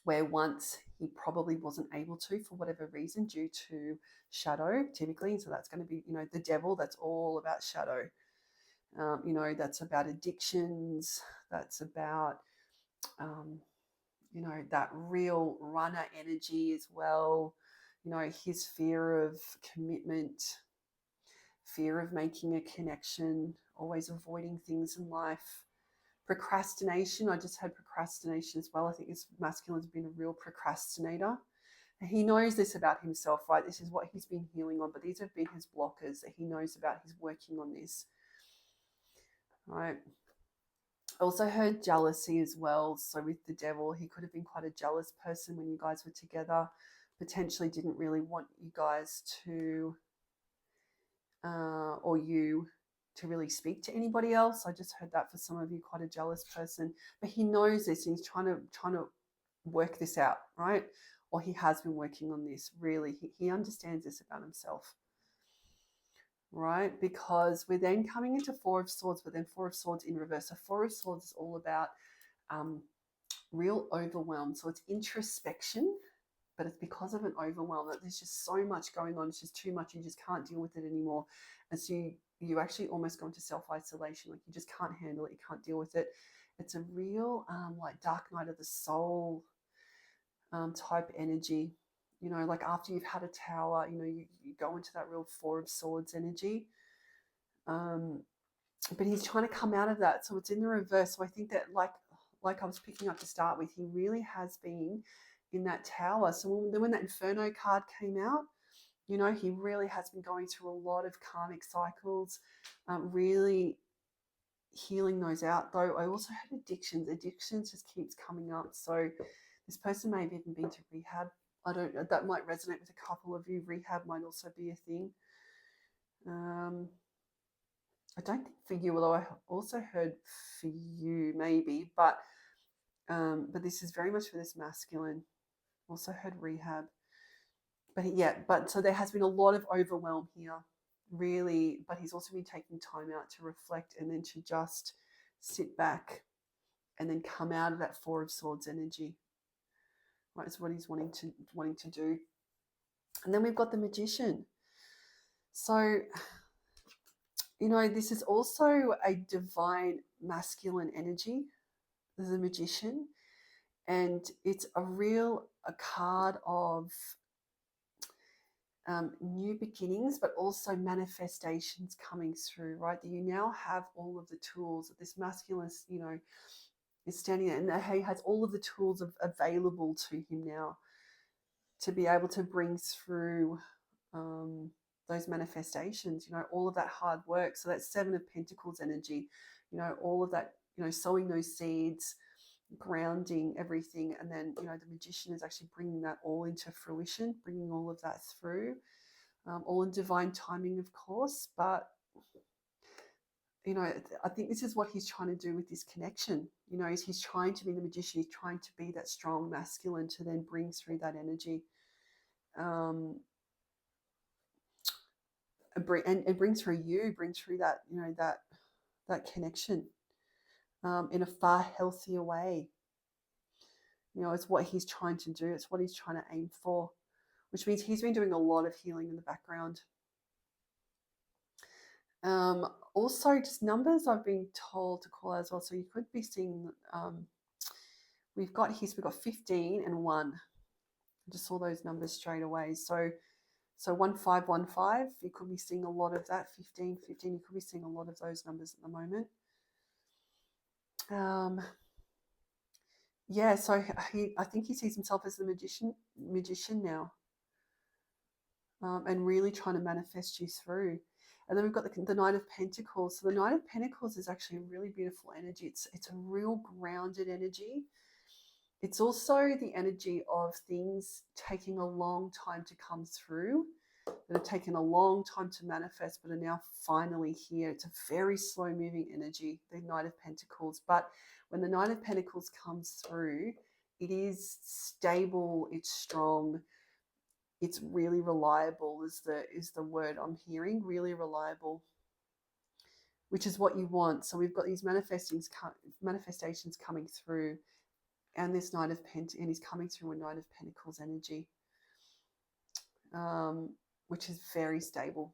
where once he probably wasn't able to for whatever reason, due to shadow typically. So that's going to be, the Devil. That's all about shadow. That's about addictions. That's about, that real runner energy as well. His fear of commitment, fear of making a connection, always avoiding things in life. Procrastination. I just had procrastination as well. I think this masculine's been a real procrastinator. And he knows this about himself, right? This is what he's been healing on, but these have been his blockers that he knows about. He's working on this. Right. I also heard jealousy as well. So with the Devil, he could have been quite a jealous person when you guys were together. Potentially didn't really want you guys to, or you to really speak to anybody else. I just heard that for some of you, quite a jealous person. But he knows this, and he's trying to work this out, right? Or he has been working on this. Really, he understands this about himself. Right, because we're then coming into 4 of Swords, but then 4 of Swords in reverse. So 4 of Swords is all about real overwhelm. So it's introspection, but it's because of an overwhelm that there's just so much going on. It's just too much. You just can't deal with it anymore. And so you actually almost go into self-isolation. Like you just can't handle it. You can't deal with it. It's a real like dark night of the soul type energy. Like after you've had a tower, you go into that real 4 of Swords energy. But he's trying to come out of that. So it's in the reverse. So I think that like I was picking up to start with, he really has been in that tower. So when that Inferno card came out, he really has been going through a lot of karmic cycles, really healing those out. Though I also had addictions. Addictions just keeps coming up. So this person may have even been to rehab. That might resonate with a couple of you. Rehab might also be a thing. I don't think for you, although I also heard for you maybe, but this is very much for this masculine. Also heard rehab. But so there has been a lot of overwhelm here, really, but he's also been taking time out to reflect and then to just sit back and then come out of that 4 of Swords energy. Right, that's what he's wanting to do. And then we've got the Magician. So You know, this is also a divine masculine energy, the magician, and it's a card of new beginnings, but also manifestations coming through, right? That you now have all of the tools that this masculine, you know, is standing there, and he has all of the tools available to him now to be able to bring through um, those manifestations, you know, all of that hard work. So that's Seven of Pentacles energy, you know, all of that, you know, sowing those seeds, grounding everything, and then, you know, the magician is actually bringing that all into fruition, bringing all of that through, all in divine timing, of course. But you know, I think this is what he's trying to do with this connection. You know, he's trying to be the magician. He's trying to be that strong masculine to then bring through that energy, um, and bring through you, bring through that, you know, that connection in a far healthier way. You know, it's what he's trying to do. It's what he's trying to aim for, which means he's been doing a lot of healing in the background. Also, just numbers I've been told to call as well. So you could be seeing, we've got 15 and 1. I just saw those numbers straight away. So 1515, you could be seeing a lot of that. 15, you could be seeing a lot of those numbers at the moment. Yeah, so I think he sees himself as the magician now, and really trying to manifest you through. And then we've got the Knight of Pentacles. So the Knight of Pentacles is actually a really beautiful energy. It's a real grounded energy. It's also the energy of things taking a long time to come through, that have taken a long time to manifest, but are now finally here. It's a very slow moving energy, the Knight of Pentacles. But when the Knight of Pentacles comes through, it is stable, it's strong, it's really reliable is the word I'm hearing, really reliable, which is what you want. So we've got these manifestations coming through, and this Knight of Pentacles, and he's coming through a Knight of Pentacles energy, which is very stable,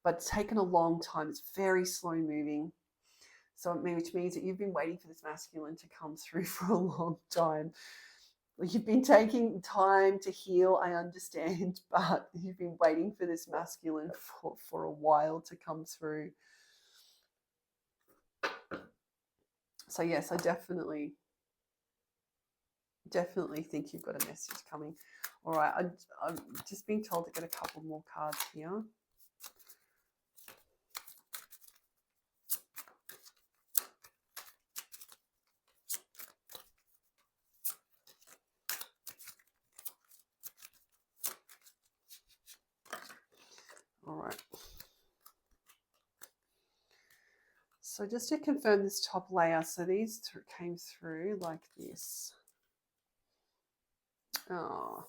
but it's taken a long time. It's very slow moving. So which means that you've been waiting for this masculine to come through for a long time. You've been taking time to heal, I understand, but you've been waiting for this masculine for a while to come through. So yes, I definitely think you've got a message coming. All right, I'm just being told to get a couple more cards here. All right. So just to confirm this top layer, so these came through like this. Oh.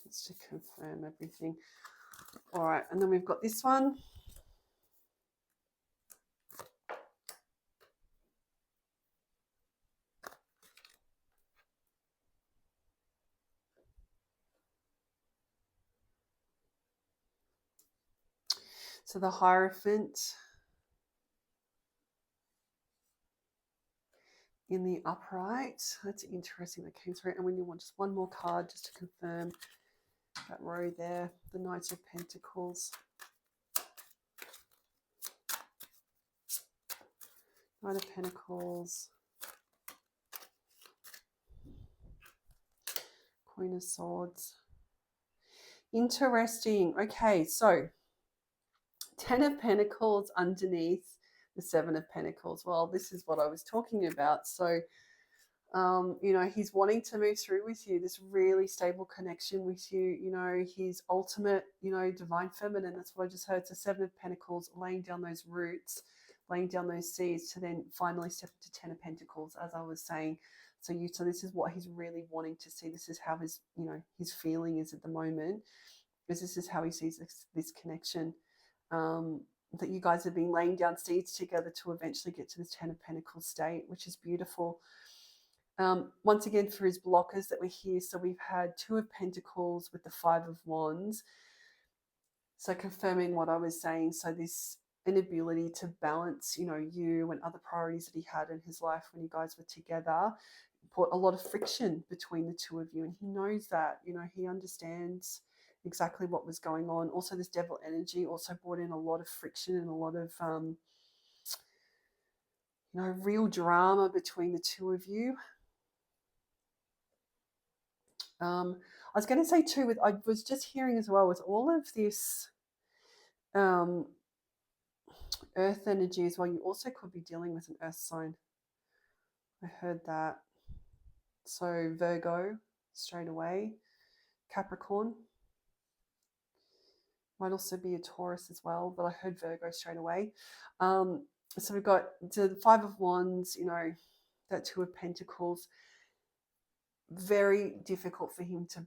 Just to confirm everything. All right, and then we've got this one. So the Hierophant in the upright. That's interesting, that came through. And when you want just one more card just to confirm that row there, the Knight of Pentacles. Knight of Pentacles. Queen of Swords. Interesting. Okay, so 10 of Pentacles underneath the 7 of Pentacles. Well, this is what I was talking about. So, you know, he's wanting to move through with you, this really stable connection with you, you know, his ultimate, you know, divine feminine. That's what I just heard. It's the 7 of Pentacles, laying down those roots, laying down those seeds to then finally step into 10 of Pentacles, as I was saying. So this is what he's really wanting to see. This is how his, you know, his feeling is at the moment, because this is how he sees this connection. That you guys have been laying down seeds together to eventually get to this 10 of Pentacles state, which is beautiful. Once again, for his blockers that were here, so we've had Two of Pentacles with the Five of Wands. So confirming what I was saying, so this inability to balance, you and other priorities that he had in his life when you guys were together, put a lot of friction between the two of you. And he knows that, he understands exactly what was going on. Also, this devil energy also brought in a lot of friction and a lot of, real drama between the two of you. I was going to say too, I was just hearing as well, with all of this earth energy as well, you also could be dealing with an earth sign. I heard that. So Virgo straight away, Capricorn, might also be a Taurus as well, but I heard Virgo straight away. So we've got the Five of Wands, that Two of Pentacles. Very difficult for him to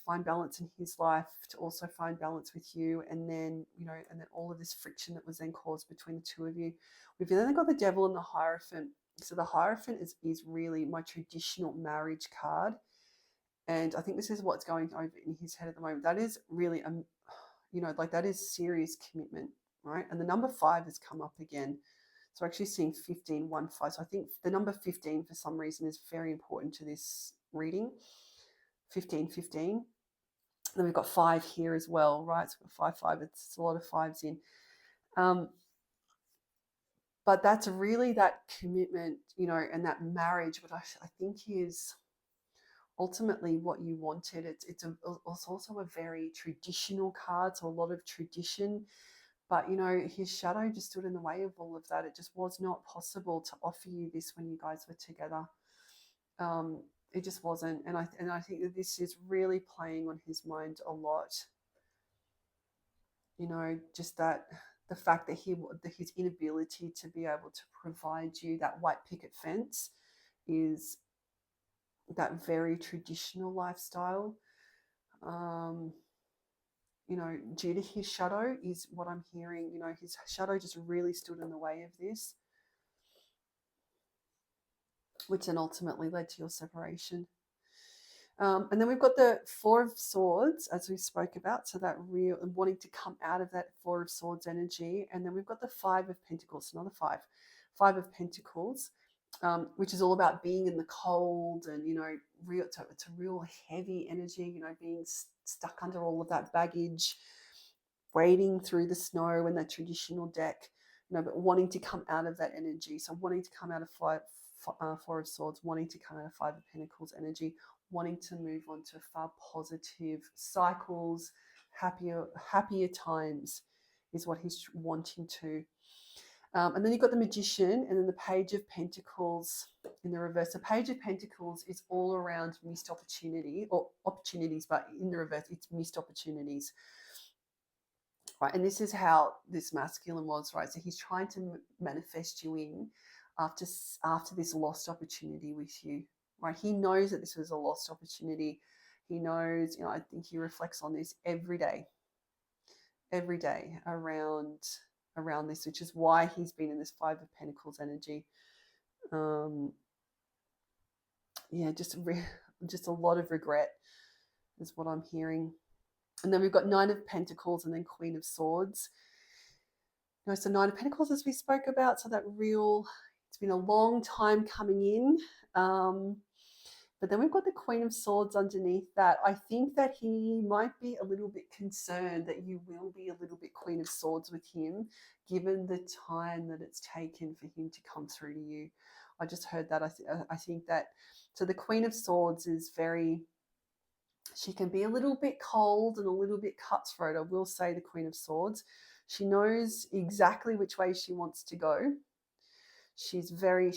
find balance in his life, to also find balance with you, and then all of this friction that was then caused between the two of you. We've then got the Devil and the Hierophant. So the Hierophant is really my traditional marriage card, and I think this is what's going over in his head at the moment. That is really that is serious commitment, right? And the number 5 has come up again. So actually seeing 15, 1, 5. So I think the number 15 for some reason is very important to this reading. 15, 15. Then we've got 5 here as well, right? So we've got 5, 5. It's a lot of 5s in. But that's really that commitment, and that marriage, but I think is ultimately what you wanted. It's also a very traditional card, so a lot of tradition. But, his shadow just stood in the way of all of that. It just was not possible to offer you this when you guys were together. It just wasn't. And I think that this is really playing on his mind a lot. Just that the fact that his inability to be able to provide you that white picket fence is that very traditional lifestyle. Due to his shadow is what I'm hearing. His shadow just really stood in the way of this, which then ultimately led to your separation. And then we've got the Four of Swords, as we spoke about, so that real and wanting to come out of that Four of Swords energy. And then we've got the Five of Pentacles, another 5. 5 of Pentacles, which is all about being in the cold and, it's a real heavy energy, being stuck under all of that baggage, wading through the snow and that traditional deck, but wanting to come out of that energy. So wanting to come out of Four of Swords, wanting to come out of 5 of Pentacles energy, wanting to move on to far positive cycles, happier times is what he's wanting to. And then you've got the Magician and then the Page of Pentacles in the reverse. The Page of Pentacles is all around missed opportunity or opportunities, but in the reverse, it's missed opportunities. Right, and this is how this masculine was, right? So he's trying to manifest you in after this lost opportunity with you, right? He knows that this was a lost opportunity. He knows, I think he reflects on this every day around this, which is why he's been in this 5 of Pentacles energy. Just a lot of regret is what I'm hearing. And then we've got 9 of Pentacles and then Queen of Swords. So 9 of Pentacles, as we spoke about, so that it's been a long time coming in. But then we've got the Queen of Swords underneath that. I think that he might be a little bit concerned that you will be a little bit Queen of Swords with him, given the time that it's taken for him to come through to you. I just heard that. I think that, so the Queen of Swords is she can be a little bit cold and a little bit cutthroat. I will say the Queen of Swords. She knows exactly which way she wants to go. She's a very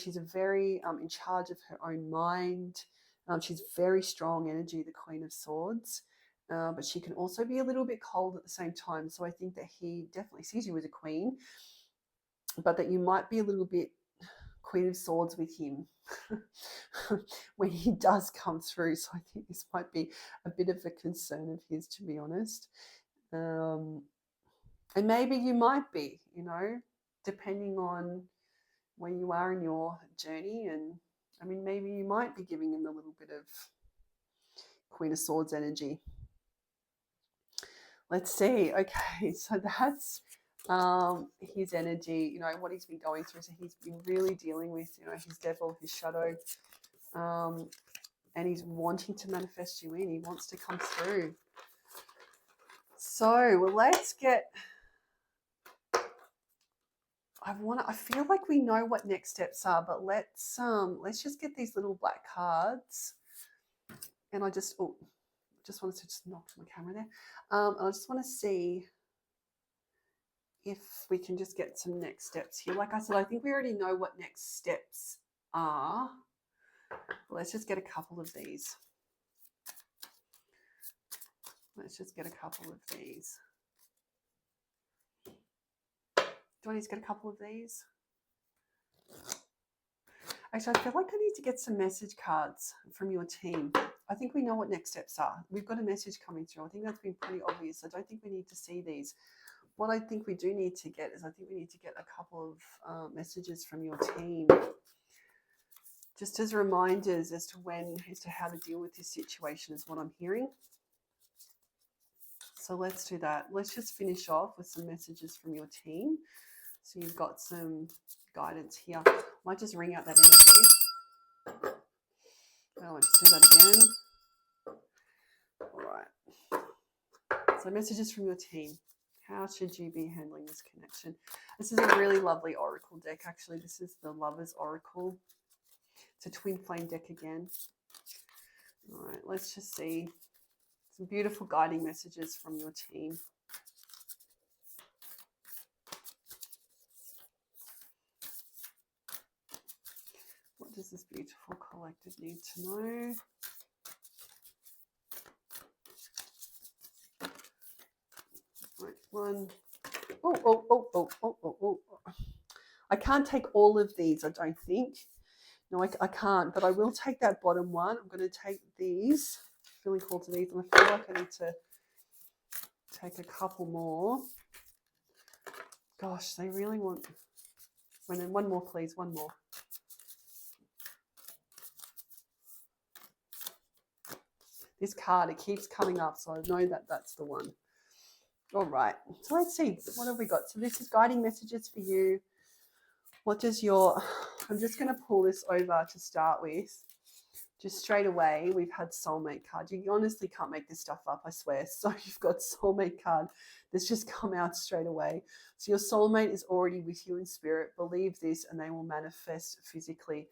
in charge of her own mind. She's very strong energy, the Queen of Swords. But she can also be a little bit cold at the same time. So I think that he definitely sees you as a queen, but that you might be a little bit Queen of Swords with him when he does come through. So I think this might be a bit of a concern of his, to be honest. And maybe you might be, depending on where you are in your journey and I mean, maybe you might be giving him a little bit of Queen of Swords energy. Let's see. Okay, so that's his energy, you know, what he's been going through. So he's been really dealing with, you know, his devil, his shadow, and he's wanting to manifest you in. He wants to come through. So, well, let's get. I feel like we know what next steps are, but let's just get these little black cards. And I just wanted to just knock my camera there. I just want to see if we can just get some next steps here. Like I said, I think we already know what next steps are. Let's just get a couple of these. Let's just get a couple of these. Do you want to get a couple of these? Actually, I feel like I need to get some message cards from your team. I think we know what next steps are. We've got a message coming through. I think that's been pretty obvious. I don't think we need to see these. What I think we do need to get is I think we need to get a couple of messages from your team, just as reminders as to how to deal with this situation is what I'm hearing. So let's do that. Let's just finish off with some messages from your team. So you've got some guidance here. I might just ring out that energy. Oh, let's do that again. All right. So messages from your team. How should you be handling this connection? This is a really lovely oracle deck. Actually, this is the Lover's Oracle. It's a twin flame deck again. All right, let's just see some beautiful guiding messages from your team. What does this beautiful collective need to know? Right, one. Oh. I can't take all of these, I don't think. No, I can't, but I will take that bottom one. I'm going to take these. Feeling called to these, and I feel like I need to take a couple more. Gosh, they really want... One more, please. One more. This card, it keeps coming up, so I know that that's the one. All right, so let's see. What have we got? So this is guiding messages for you. What does your... I'm just going to pull this over to start with. Just straight away, we've had soulmate card. You honestly can't make this stuff up, I swear. So you've got soulmate card that's just come out straight away. So your soulmate is already with you in spirit. Believe this and they will manifest physically.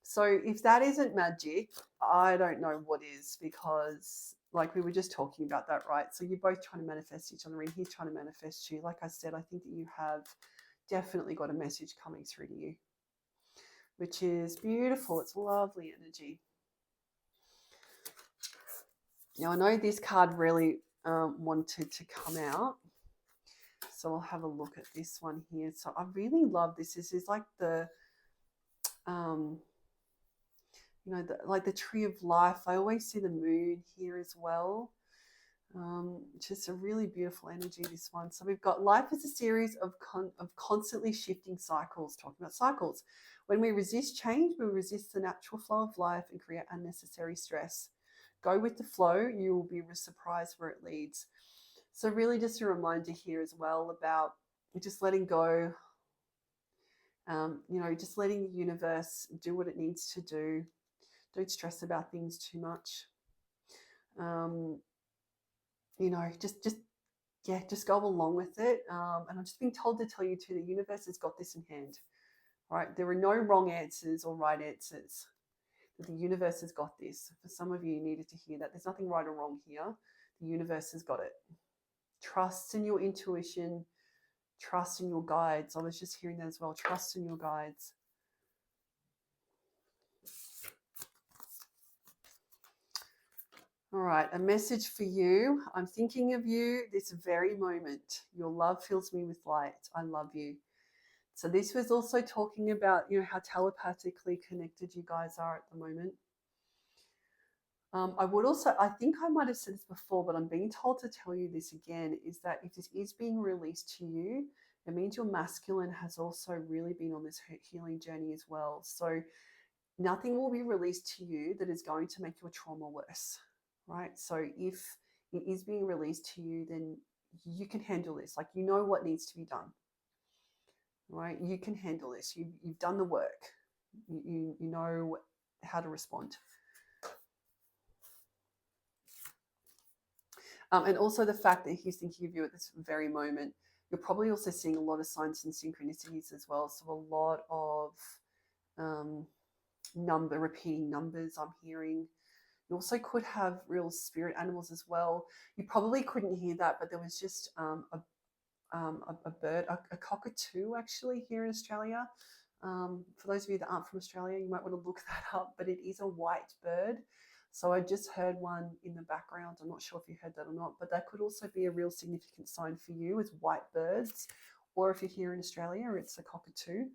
So if that isn't magic, I don't know what is, because like we were just talking about that, right? So you're both trying to manifest each other and he's trying to manifest you. Like I said, I think that you have definitely got a message coming through to you, which is beautiful. It's lovely energy. Now, I know this card really wanted to come out, so I'll have a look at this one here. So I really love this. This is like the, you know, like the tree of life. I always see the moon here as well. Just a really beautiful energy, this one. So we've got life is a series of constantly shifting cycles, talking about cycles. When we resist change, we resist the natural flow of life and create unnecessary stress. Go with the flow, you will be surprised where it leads. So really just a reminder here as well about just letting go, you know, just letting the universe do what it needs to do. Don't stress about things too much. You know, just go along with it. And I'm just being told to tell you too, the universe has got this in hand, right? There are no wrong answers or right answers. The universe has got this. For some of you, you needed to hear that. There's nothing right or wrong here. The universe has got it. Trust in your intuition. Trust in your guides. I was just hearing that as well. Trust in your guides. All right, a message for you. I'm thinking of you this very moment. Your love fills me with light. I love you. So this was also talking about, you know, how telepathically connected you guys are at the moment. I would also, I think I might have said this before, but I'm being told to tell you this again, is that if this is being released to you, it means your masculine has also really been on this healing journey as well. So nothing will be released to you that is going to make your trauma worse, right? So if it is being released to you, then you can handle this. Like, you know what needs to be done, right? You can handle this. You've done the work. You know how to respond. And also the fact that he's thinking of you at this very moment. You're probably also seeing a lot of signs and synchronicities as well. So a lot of repeating numbers I'm hearing. You also could have real spirit animals as well. You probably couldn't hear that, but there was just a bird, a cockatoo actually here in Australia. For those of you that aren't from Australia, you might want to look that up, but it is a white bird. So I just heard one in the background. I'm not sure if you heard that or not, but that could also be a real significant sign for you as white birds, or if you're here in Australia, it's a cockatoo.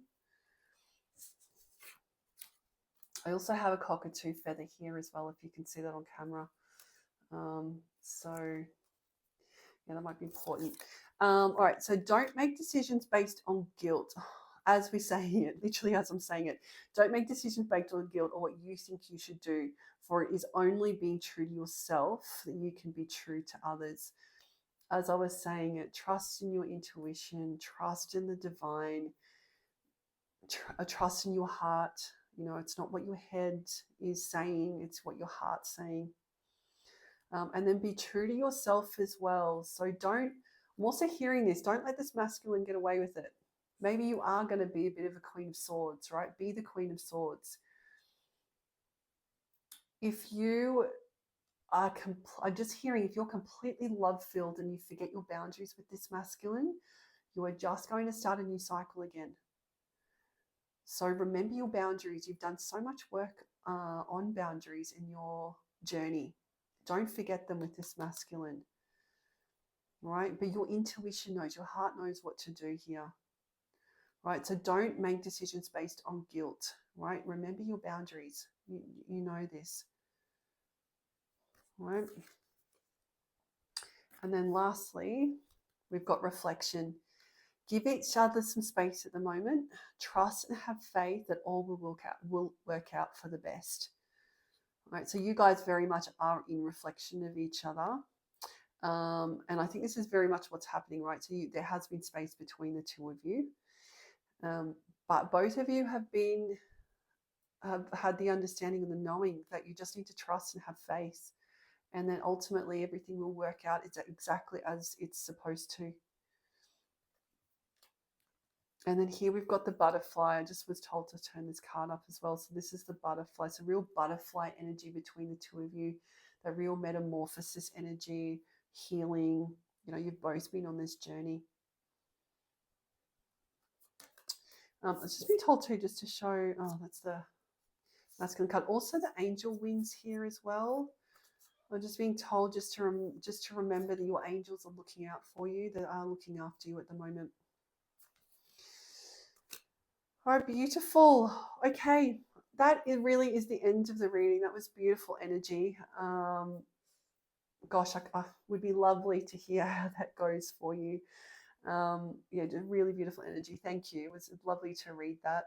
I also have a cockatoo feather here as well, if you can see that on camera. So yeah, that might be important. All right, so don't make decisions based on guilt. As we say it, literally as I'm saying it, don't make decisions based on guilt or what you think you should do, for it is only being true to yourself that you can be true to others. As I was saying it, trust in your intuition, trust in the divine, trust in your heart. You know, it's not what your head is saying, it's what your heart's saying. And then be true to yourself as well. So I'm also hearing this, don't let this masculine get away with it. Maybe you are going to be a bit of a Queen of Swords, right? Be the Queen of Swords. If you are, I'm just hearing, if you're completely love-filled and you forget your boundaries with this masculine, you are just going to start a new cycle again. So remember your boundaries. You've done so much work on boundaries in your journey. Don't forget them with this masculine, right? But your intuition knows, your heart knows what to do here, right? So don't make decisions based on guilt, right? Remember your boundaries. You know this, right? And then lastly, we've got reflection. Give each other some space at the moment. Trust and have faith that all will work out for the best. Right, so you guys very much are in reflection of each other. And I think this is very much what's happening, right? So there has been space between the two of you. But both of you have had the understanding and the knowing that you just need to trust and have faith. And then ultimately everything will work out exactly as it's supposed to. And then here we've got the butterfly. I just was told to turn this card up as well. So this is the butterfly. So real butterfly energy between the two of you. The real metamorphosis energy, healing. You know, you've both been on this journey. I've just been told too, just to show, that's the masculine card. Also the angel wings here as well. I'm just being told just to remember that your angels are looking out for you. They are looking after you at the moment. All right, beautiful. Okay, that really is the end of the reading. That was beautiful energy. Gosh, I would be lovely to hear how that goes for you. Yeah, just really beautiful energy. Thank you. It was lovely to read that.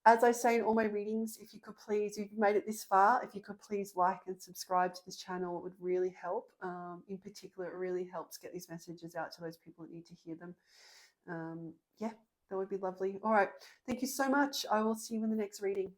As I say in all my readings, if you could please, if you've made it this far, if you could please like and subscribe to this channel, it would really help. In particular, it really helps get these messages out to those people that need to hear them. Yeah, that would be lovely. All right. Thank you so much. I will see you in the next reading.